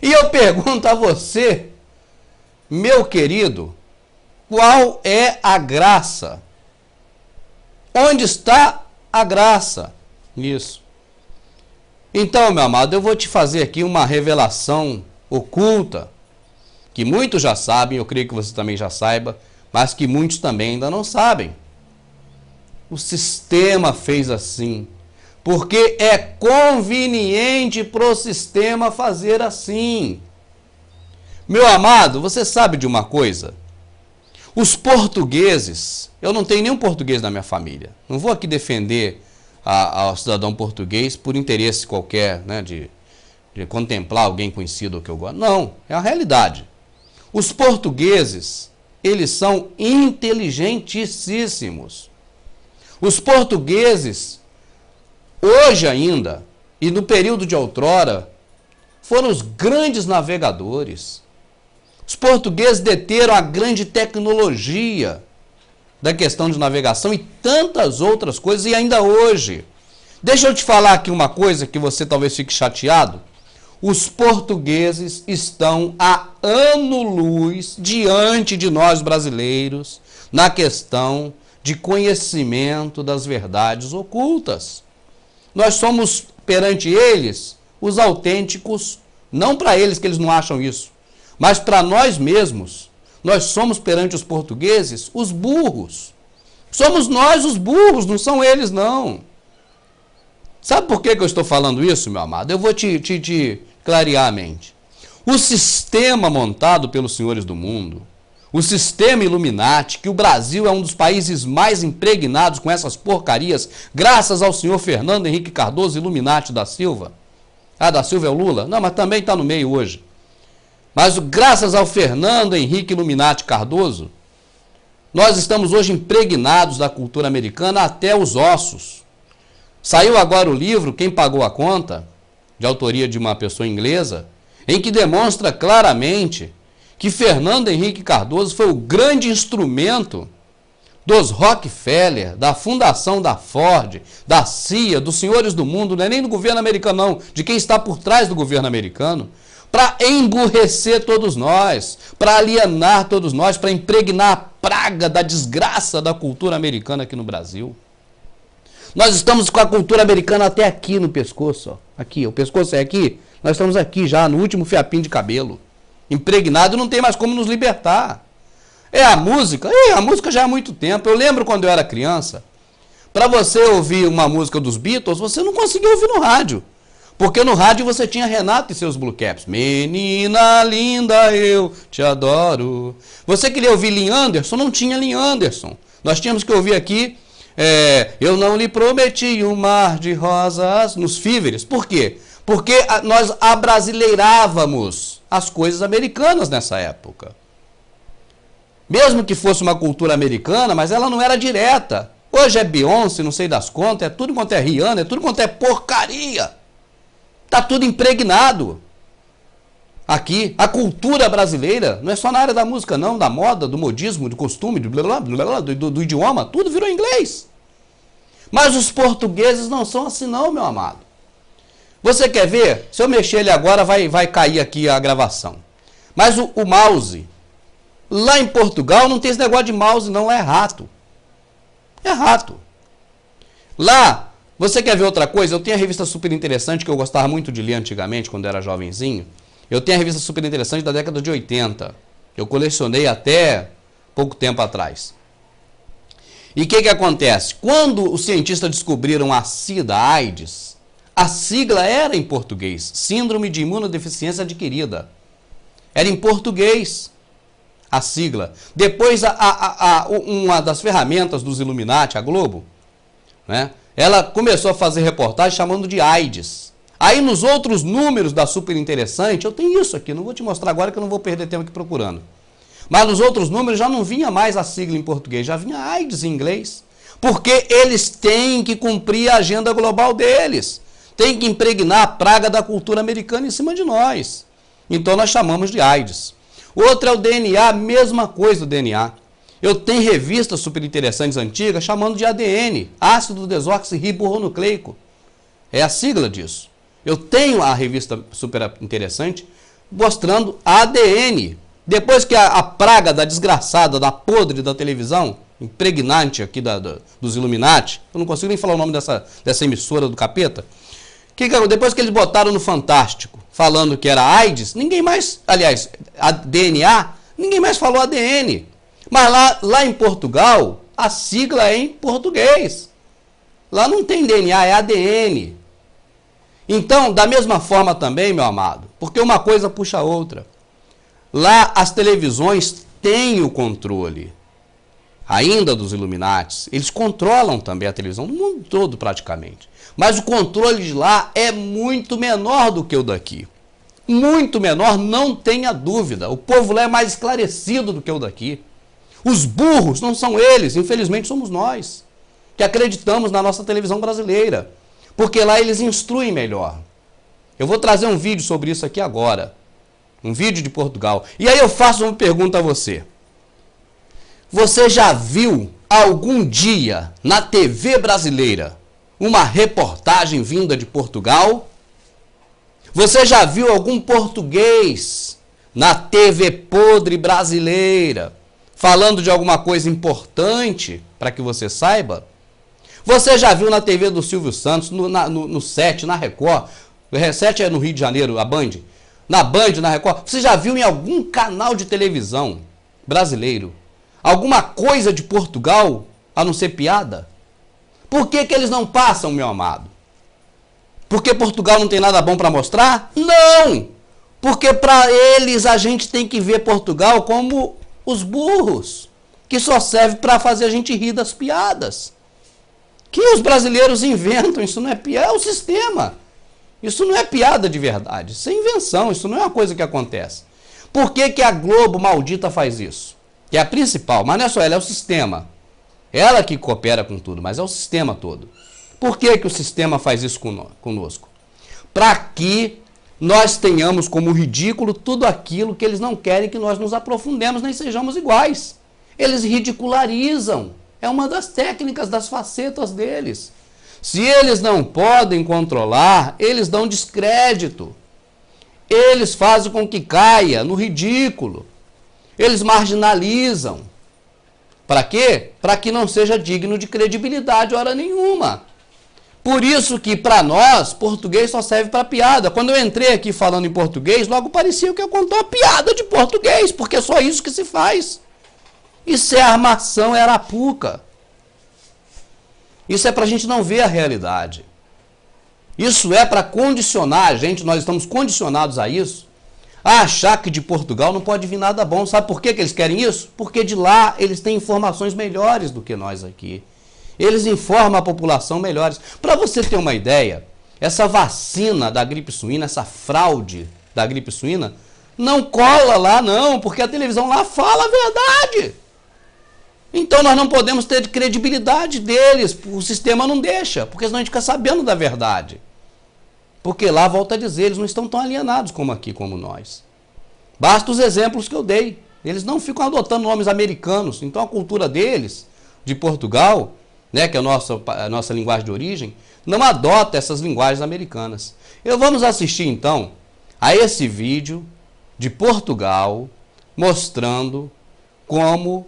E eu pergunto a você, meu querido, qual é a graça? Onde está a graça nisso? Então, meu amado, eu vou te fazer aqui uma revelação oculta, que muitos já sabem, eu creio que você também já saiba, mas que muitos também ainda não sabem. O sistema fez assim, porque é conveniente para o sistema fazer assim. Meu amado, você sabe de uma coisa? Os portugueses, eu não tenho nenhum português na minha família, não vou aqui defender ao cidadão português por interesse qualquer, né, de contemplar alguém conhecido que eu gosto. Não, é a realidade. Os portugueses, eles são inteligentíssimos. Os portugueses, hoje ainda, e no período de outrora, foram os grandes navegadores. Os portugueses deteram a grande tecnologia da questão de navegação e tantas outras coisas, e ainda hoje. Deixa eu te falar aqui uma coisa que você talvez fique chateado. Os portugueses estão a ano-luz diante de nós brasileiros na questão de conhecimento das verdades ocultas. Nós somos, perante eles, os autênticos, não para eles que eles não acham isso, mas para nós mesmos. Nós somos, perante os portugueses, os burros. Somos nós os burros, não são eles, não. Sabe por que eu estou falando isso, meu amado? Eu vou te clarear a mente. O sistema montado pelos senhores do mundo, o sistema Illuminati, que o Brasil é um dos países mais impregnados com essas porcarias, graças ao senhor Fernando Henrique Cardoso Illuminati da Silva. Ah, da Silva é o Lula? Não, mas também está no meio hoje. Mas graças ao Fernando Henrique Illuminati Cardoso, Nós estamos hoje impregnados da cultura americana até os ossos. Saiu agora o livro Quem Pagou a Conta, de autoria de uma pessoa inglesa, em que demonstra claramente que Fernando Henrique Cardoso foi o grande instrumento dos Rockefeller, da fundação da Ford, da CIA, dos senhores do mundo, não é nem do governo americano não, de quem está por trás do governo americano, para emburrecer todos nós, para alienar todos nós, para impregnar a praga da desgraça da cultura americana aqui no Brasil. Nós estamos com a cultura americana até aqui no pescoço, ó. Aqui, o pescoço é aqui, nós estamos aqui já, no último fiapinho de cabelo. Impregnado, não tem mais como nos libertar. A música já há muito tempo. Eu lembro quando eu era criança, para você ouvir uma música dos Beatles, você não conseguia ouvir no rádio. Porque no rádio você tinha Renato e seus Blue Caps. Menina linda, eu te adoro. Você queria ouvir Lynn Anderson? Não tinha Lynn Anderson. Nós tínhamos que ouvir aqui, eu não lhe prometi um mar de rosas, nos Fíveres. Por quê? Porque nós abrasileirávamos as coisas americanas nessa época. Mesmo que fosse uma cultura americana, mas ela não era direta. Hoje é Beyoncé, não sei das contas, é tudo quanto é Rihanna, é tudo quanto é porcaria. Está tudo impregnado. Aqui, a cultura brasileira, não é só na área da música não, da moda, do modismo, do costume, do idioma, tudo virou inglês. Mas os portugueses não são assim não, meu amado. Você quer ver? Se eu mexer ele agora, vai cair aqui a gravação. Mas o mouse, lá em Portugal não tem esse negócio de mouse não, é rato. É rato. Lá, você quer ver outra coisa? Eu tenho a revista Super Interessante, que eu gostava muito de ler antigamente, quando eu era jovenzinho. Eu tenho a revista Super Interessante da década de 80. Eu colecionei até pouco tempo atrás. E o que acontece? Quando os cientistas descobriram a SIDA, a AIDS, a sigla era em português, Síndrome de Imunodeficiência Adquirida. Era em português a sigla. Depois, uma das ferramentas dos Illuminati, a Globo, né, ela começou a fazer reportagem chamando de AIDS. Aí nos outros números da Super Interessante, eu tenho isso aqui, não vou te mostrar agora que eu não vou perder tempo aqui procurando. Mas nos outros números já não vinha mais a sigla em português, já vinha AIDS em inglês. Porque eles têm que cumprir a agenda global deles. Tem que impregnar a praga da cultura americana em cima de nós. Então nós chamamos de AIDS. Outra é o DNA, mesma coisa o DNA. Eu tenho revistas super interessantes antigas chamando de ADN, ácido desoxirribonucleico. É a sigla disso. Eu tenho a revista super interessante mostrando ADN. Depois que a praga da desgraçada, da podre da televisão, impregnante aqui dos Illuminati, eu não consigo nem falar o nome dessa emissora do capeta, depois que eles botaram no Fantástico, falando que era AIDS, ninguém mais, aliás, a DNA, ninguém mais falou ADN. Mas lá em Portugal, a sigla é em português. Lá não tem DNA, é ADN. Então, da mesma forma também, meu amado, porque uma coisa puxa a outra. Lá as televisões têm o controle, ainda dos Illuminati. Eles controlam também a televisão, no mundo todo praticamente. Mas o controle de lá é muito menor do que o daqui. Muito menor, não tenha dúvida. O povo lá é mais esclarecido do que o daqui. Os burros não são eles, infelizmente somos nós, que acreditamos na nossa televisão brasileira. Porque lá eles instruem melhor. Eu vou trazer um vídeo sobre isso aqui agora. Um vídeo de Portugal. E aí eu faço uma pergunta a você. Você já viu algum dia na TV brasileira uma reportagem vinda de Portugal? Você já viu algum português na TV podre brasileira falando de alguma coisa importante para que você saiba? Você já viu na TV do Silvio Santos, no 7, na Record? O 7 é no Rio de Janeiro, a Band. Na Band, na Record. Você já viu em algum canal de televisão brasileiro alguma coisa de Portugal, a não ser piada? Por que eles não passam, meu amado? Porque Portugal não tem nada bom para mostrar? Não! Porque para eles a gente tem que ver Portugal como os burros, que só serve para fazer a gente rir das piadas. Que os brasileiros inventam, isso não é piada, é o sistema. Isso não é piada de verdade, isso é invenção, isso não é uma coisa que acontece. Por que a Globo maldita faz isso? que é a principal, mas não é só ela, é o sistema. Ela que coopera com tudo, mas é o sistema todo. Por que que o sistema faz isso conosco? Para que nós tenhamos como ridículo tudo aquilo que eles não querem que nós nos aprofundemos nem sejamos iguais. Eles ridicularizam. É uma das técnicas, das facetas deles. Se eles não podem controlar, eles dão descrédito. Eles fazem com que caia no ridículo. Eles marginalizam. Para quê? Para que não seja digno de credibilidade hora nenhuma. Por isso que, para nós, português só serve para piada. Quando eu entrei aqui falando em português, logo parecia que eu contou uma piada de português, porque é só isso que se faz. Isso é armação, é arapuca. Isso é para a gente não ver a realidade. Isso é para condicionar a gente, nós estamos condicionados a isso, a achar que de Portugal não pode vir nada bom. Sabe por que eles querem isso? Porque de lá eles têm informações melhores do que nós aqui. Eles informam a população melhores. Para você ter uma ideia, essa vacina da gripe suína, essa fraude da gripe suína, não cola lá não, porque a televisão lá fala a verdade. Então nós não podemos ter credibilidade deles, o sistema não deixa, porque senão a gente fica sabendo da verdade. Porque lá, volto a dizer, eles não estão tão alienados como aqui, como nós. Basta os exemplos que eu dei. Eles não ficam adotando nomes americanos, então a cultura deles, de Portugal, né, que é a nossa linguagem de origem, não adota essas linguagens americanas. Vamos assistir então a esse vídeo de Portugal mostrando como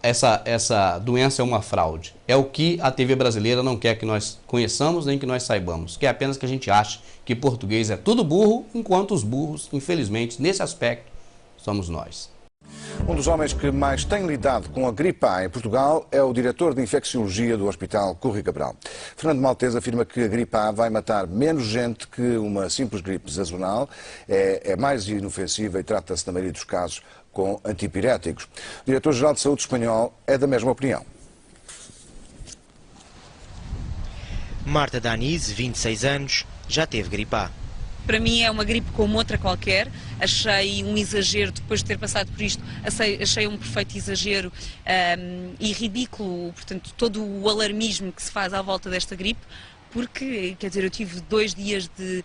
essa doença é uma fraude. É o que a TV brasileira não quer que nós conheçamos nem que nós saibamos, que é apenas que a gente ache que português é tudo burro, enquanto os burros, infelizmente, nesse aspecto, somos nós. Um dos homens que mais tem lidado com a gripe A em Portugal é o diretor de infecciologia do Hospital Correia Cabral. Fernando Maltese afirma que a gripe A vai matar menos gente que uma simples gripe sazonal, é mais inofensiva e trata-se, na maioria dos casos, com antipiréticos. O diretor-geral de saúde espanhol é da mesma opinião. Marta Daniz, 26 anos, já teve gripe A. Para mim é uma gripe como outra qualquer, achei um exagero depois de ter passado por isto, achei um perfeito exagero e ridículo, portanto, todo o alarmismo que se faz à volta desta gripe, porque, quer dizer, eu tive 2 dias de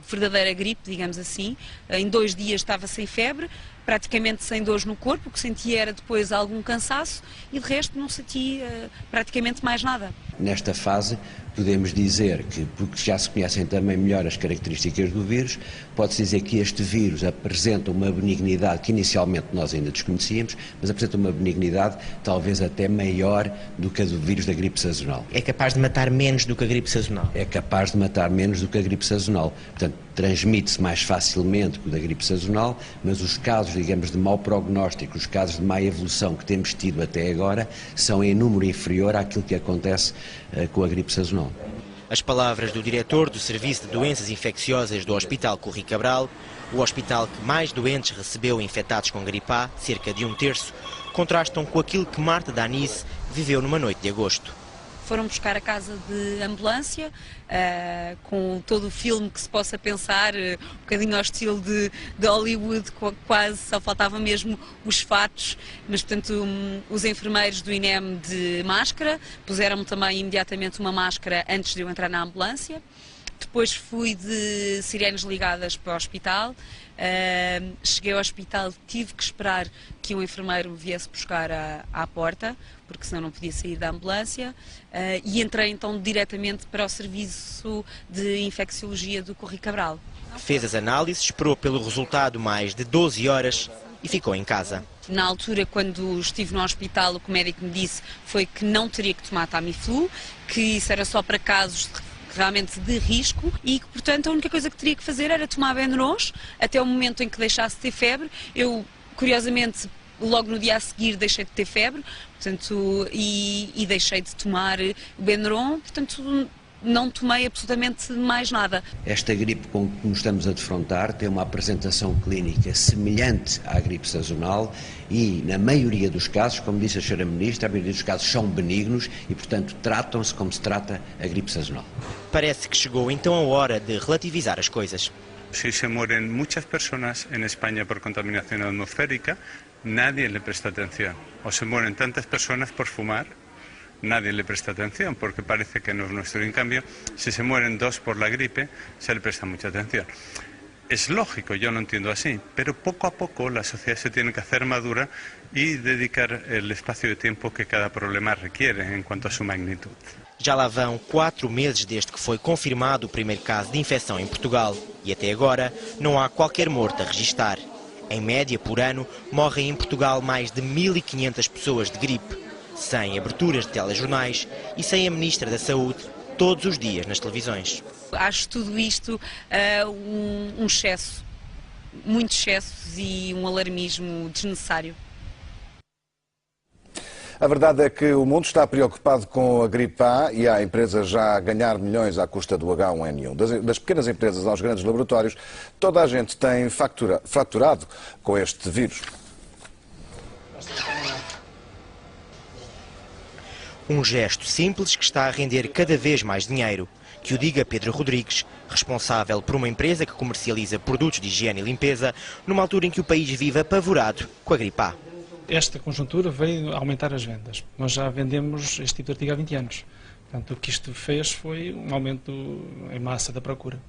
verdadeira gripe, digamos assim, em 2 dias estava sem febre, praticamente sem dores no corpo, o que sentia era depois algum cansaço e de resto não senti praticamente mais nada. Nesta fase podemos dizer que, porque já se conhecem também melhor as características do vírus, pode-se dizer que este vírus apresenta uma benignidade que inicialmente nós ainda desconhecíamos, mas apresenta uma benignidade talvez até maior do que a do vírus da gripe sazonal. É capaz de matar menos do que a gripe sazonal? É capaz de matar menos do que a gripe sazonal. Portanto, transmite-se mais facilmente que o da gripe sazonal, mas os casos, digamos, de mau prognóstico, os casos de má evolução que temos tido até agora, são em número inferior àquilo que acontece com a gripe sazonal. As palavras do diretor do Serviço de Doenças Infecciosas do Hospital Correia Cabral, o hospital que mais doentes recebeu infectados com gripe A, cerca de 1/3, contrastam com aquilo que Marta Daniz viveu numa noite de agosto. Foram buscar a casa de ambulância, com todo o filme que se possa pensar, um bocadinho ao estilo de Hollywood, quase, só faltava mesmo os fatos, mas portanto os enfermeiros do INEM de máscara, puseram-me também imediatamente uma máscara antes de eu entrar na ambulância. Depois fui de sirenes ligadas para o hospital, cheguei ao hospital, tive que esperar que um enfermeiro me viesse buscar à porta, porque senão não podia sair da ambulância, e entrei então diretamente para o serviço de infecciologia do Correia Cabral. Fez as análises, esperou pelo resultado mais de 12 horas e ficou em casa. Na altura, quando estive no hospital, o que o médico me disse foi que não teria que tomar Tamiflu, que isso era só para casos realmente de risco e que, portanto, a única coisa que teria que fazer era tomar Benuron até o momento em que deixasse de ter febre. Eu, curiosamente, logo no dia a seguir deixei de ter febre, portanto, e deixei de tomar o Benuron, portanto, não tomei absolutamente mais nada. Esta gripe com que nos estamos a defrontar tem uma apresentação clínica semelhante à gripe sazonal e, na maioria dos casos, como disse a Sra. Ministra, a maioria dos casos são benignos e, portanto, tratam-se como se trata a gripe sazonal. Parece que chegou então a hora de relativizar as coisas. Si se mueren muchas personas en España por contaminación atmosférica, nadie le presta atención. O se mueren tantas personas por fumar, nadie le presta atención porque parece que no es nuestro. En cambio, si se mueren 2 por la gripe, se le presta mucha atención. Es lógico, yo lo entiendo así, pero poco a poco la sociedad se tiene que hacer madura y dedicar el espacio de tiempo que cada problema requiere en cuanto a su magnitud. Já lá vão 4 meses desde que foi confirmado o primeiro caso de infecção em Portugal e até agora não há qualquer morto a registar. Em média, por ano, morrem em Portugal mais de 1.500 pessoas de gripe, sem aberturas de telejornais e sem a Ministra da Saúde todos os dias nas televisões. Acho tudo isto um excesso, muitos excessos e um alarmismo desnecessário. A verdade é que o mundo está preocupado com a gripe A e há empresas já a ganhar milhões à custa do H1N1. Das pequenas empresas aos grandes laboratórios, toda a gente tem fraturado com este vírus. Um gesto simples que está a render cada vez mais dinheiro. Que o diga Pedro Rodrigues, responsável por uma empresa que comercializa produtos de higiene e limpeza, numa altura em que o país vive apavorado com a gripe A. Esta conjuntura veio aumentar as vendas. Nós já vendemos este tipo de artigo há 20 anos. Portanto, o que isto fez foi um aumento em massa da procura.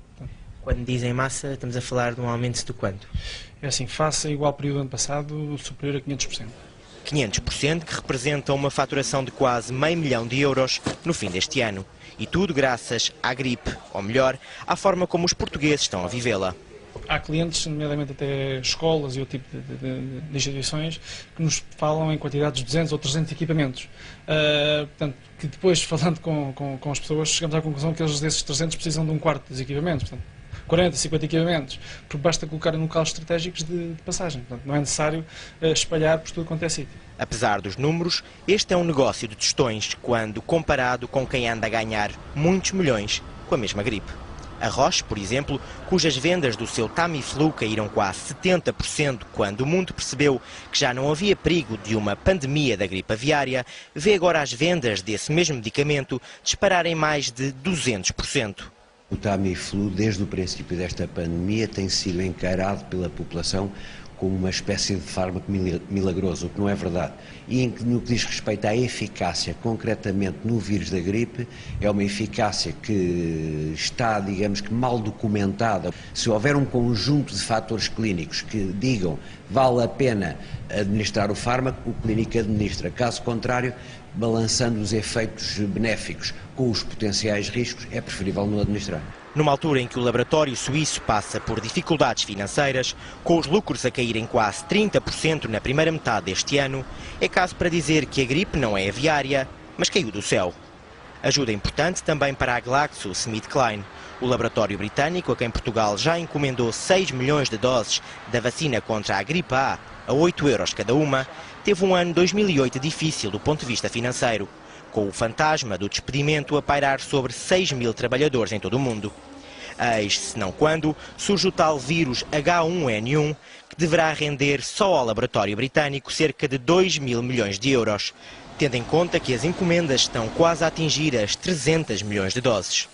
Quando dizem massa, estamos a falar de um aumento de quanto? É assim, face a igual período do ano passado, superior a 500%. 500%, que representa uma faturação de quase €500 milhão no fim deste ano. E tudo graças à gripe, ou melhor, à forma como os portugueses estão a vivê-la. Há clientes, nomeadamente até escolas e outro tipo de instituições, que nos falam em quantidades de 200 ou 300 equipamentos. Portanto, que depois, falando com as pessoas, chegamos à conclusão que eles desses 300 precisam de um quarto dos equipamentos. Portanto, 40, 50 equipamentos, porque basta colocar em locais estratégicos de passagem. Portanto, não é necessário espalhar por tudo quanto é sítio. Apesar dos números, este é um negócio de tostões quando comparado com quem anda a ganhar muitos milhões com a mesma gripe. A Roche, por exemplo, cujas vendas do seu Tamiflu caíram quase 70% quando o mundo percebeu que já não havia perigo de uma pandemia da gripe aviária, vê agora as vendas desse mesmo medicamento dispararem mais de 200%. O Tamiflu, desde o princípio desta pandemia, tem sido encarado pela população como uma espécie de fármaco milagroso, o que não é verdade. E no que diz respeito à eficácia, concretamente no vírus da gripe, é uma eficácia que está, digamos que, mal documentada. Se houver um conjunto de fatores clínicos que digam vale a pena administrar o fármaco, o clínico administra. Caso contrário, balançando os efeitos benéficos com os potenciais riscos, é preferível não administrar. Numa altura em que o laboratório suíço passa por dificuldades financeiras, com os lucros a caírem quase 30% na primeira metade deste ano, é caso para dizer que a gripe não é aviária, mas caiu do céu. Ajuda importante também para a GlaxoSmithKline, o laboratório britânico a quem Portugal já encomendou 6 milhões de doses da vacina contra a gripe A a €8 cada uma, teve um ano 2008 difícil do ponto de vista financeiro, com o fantasma do despedimento a pairar sobre 6.000 trabalhadores em todo o mundo. Eis, se não quando, surge o tal vírus H1N1, que deverá render só ao laboratório britânico cerca de 2.000 milhões de euros, tendo em conta que as encomendas estão quase a atingir as 300 milhões de doses.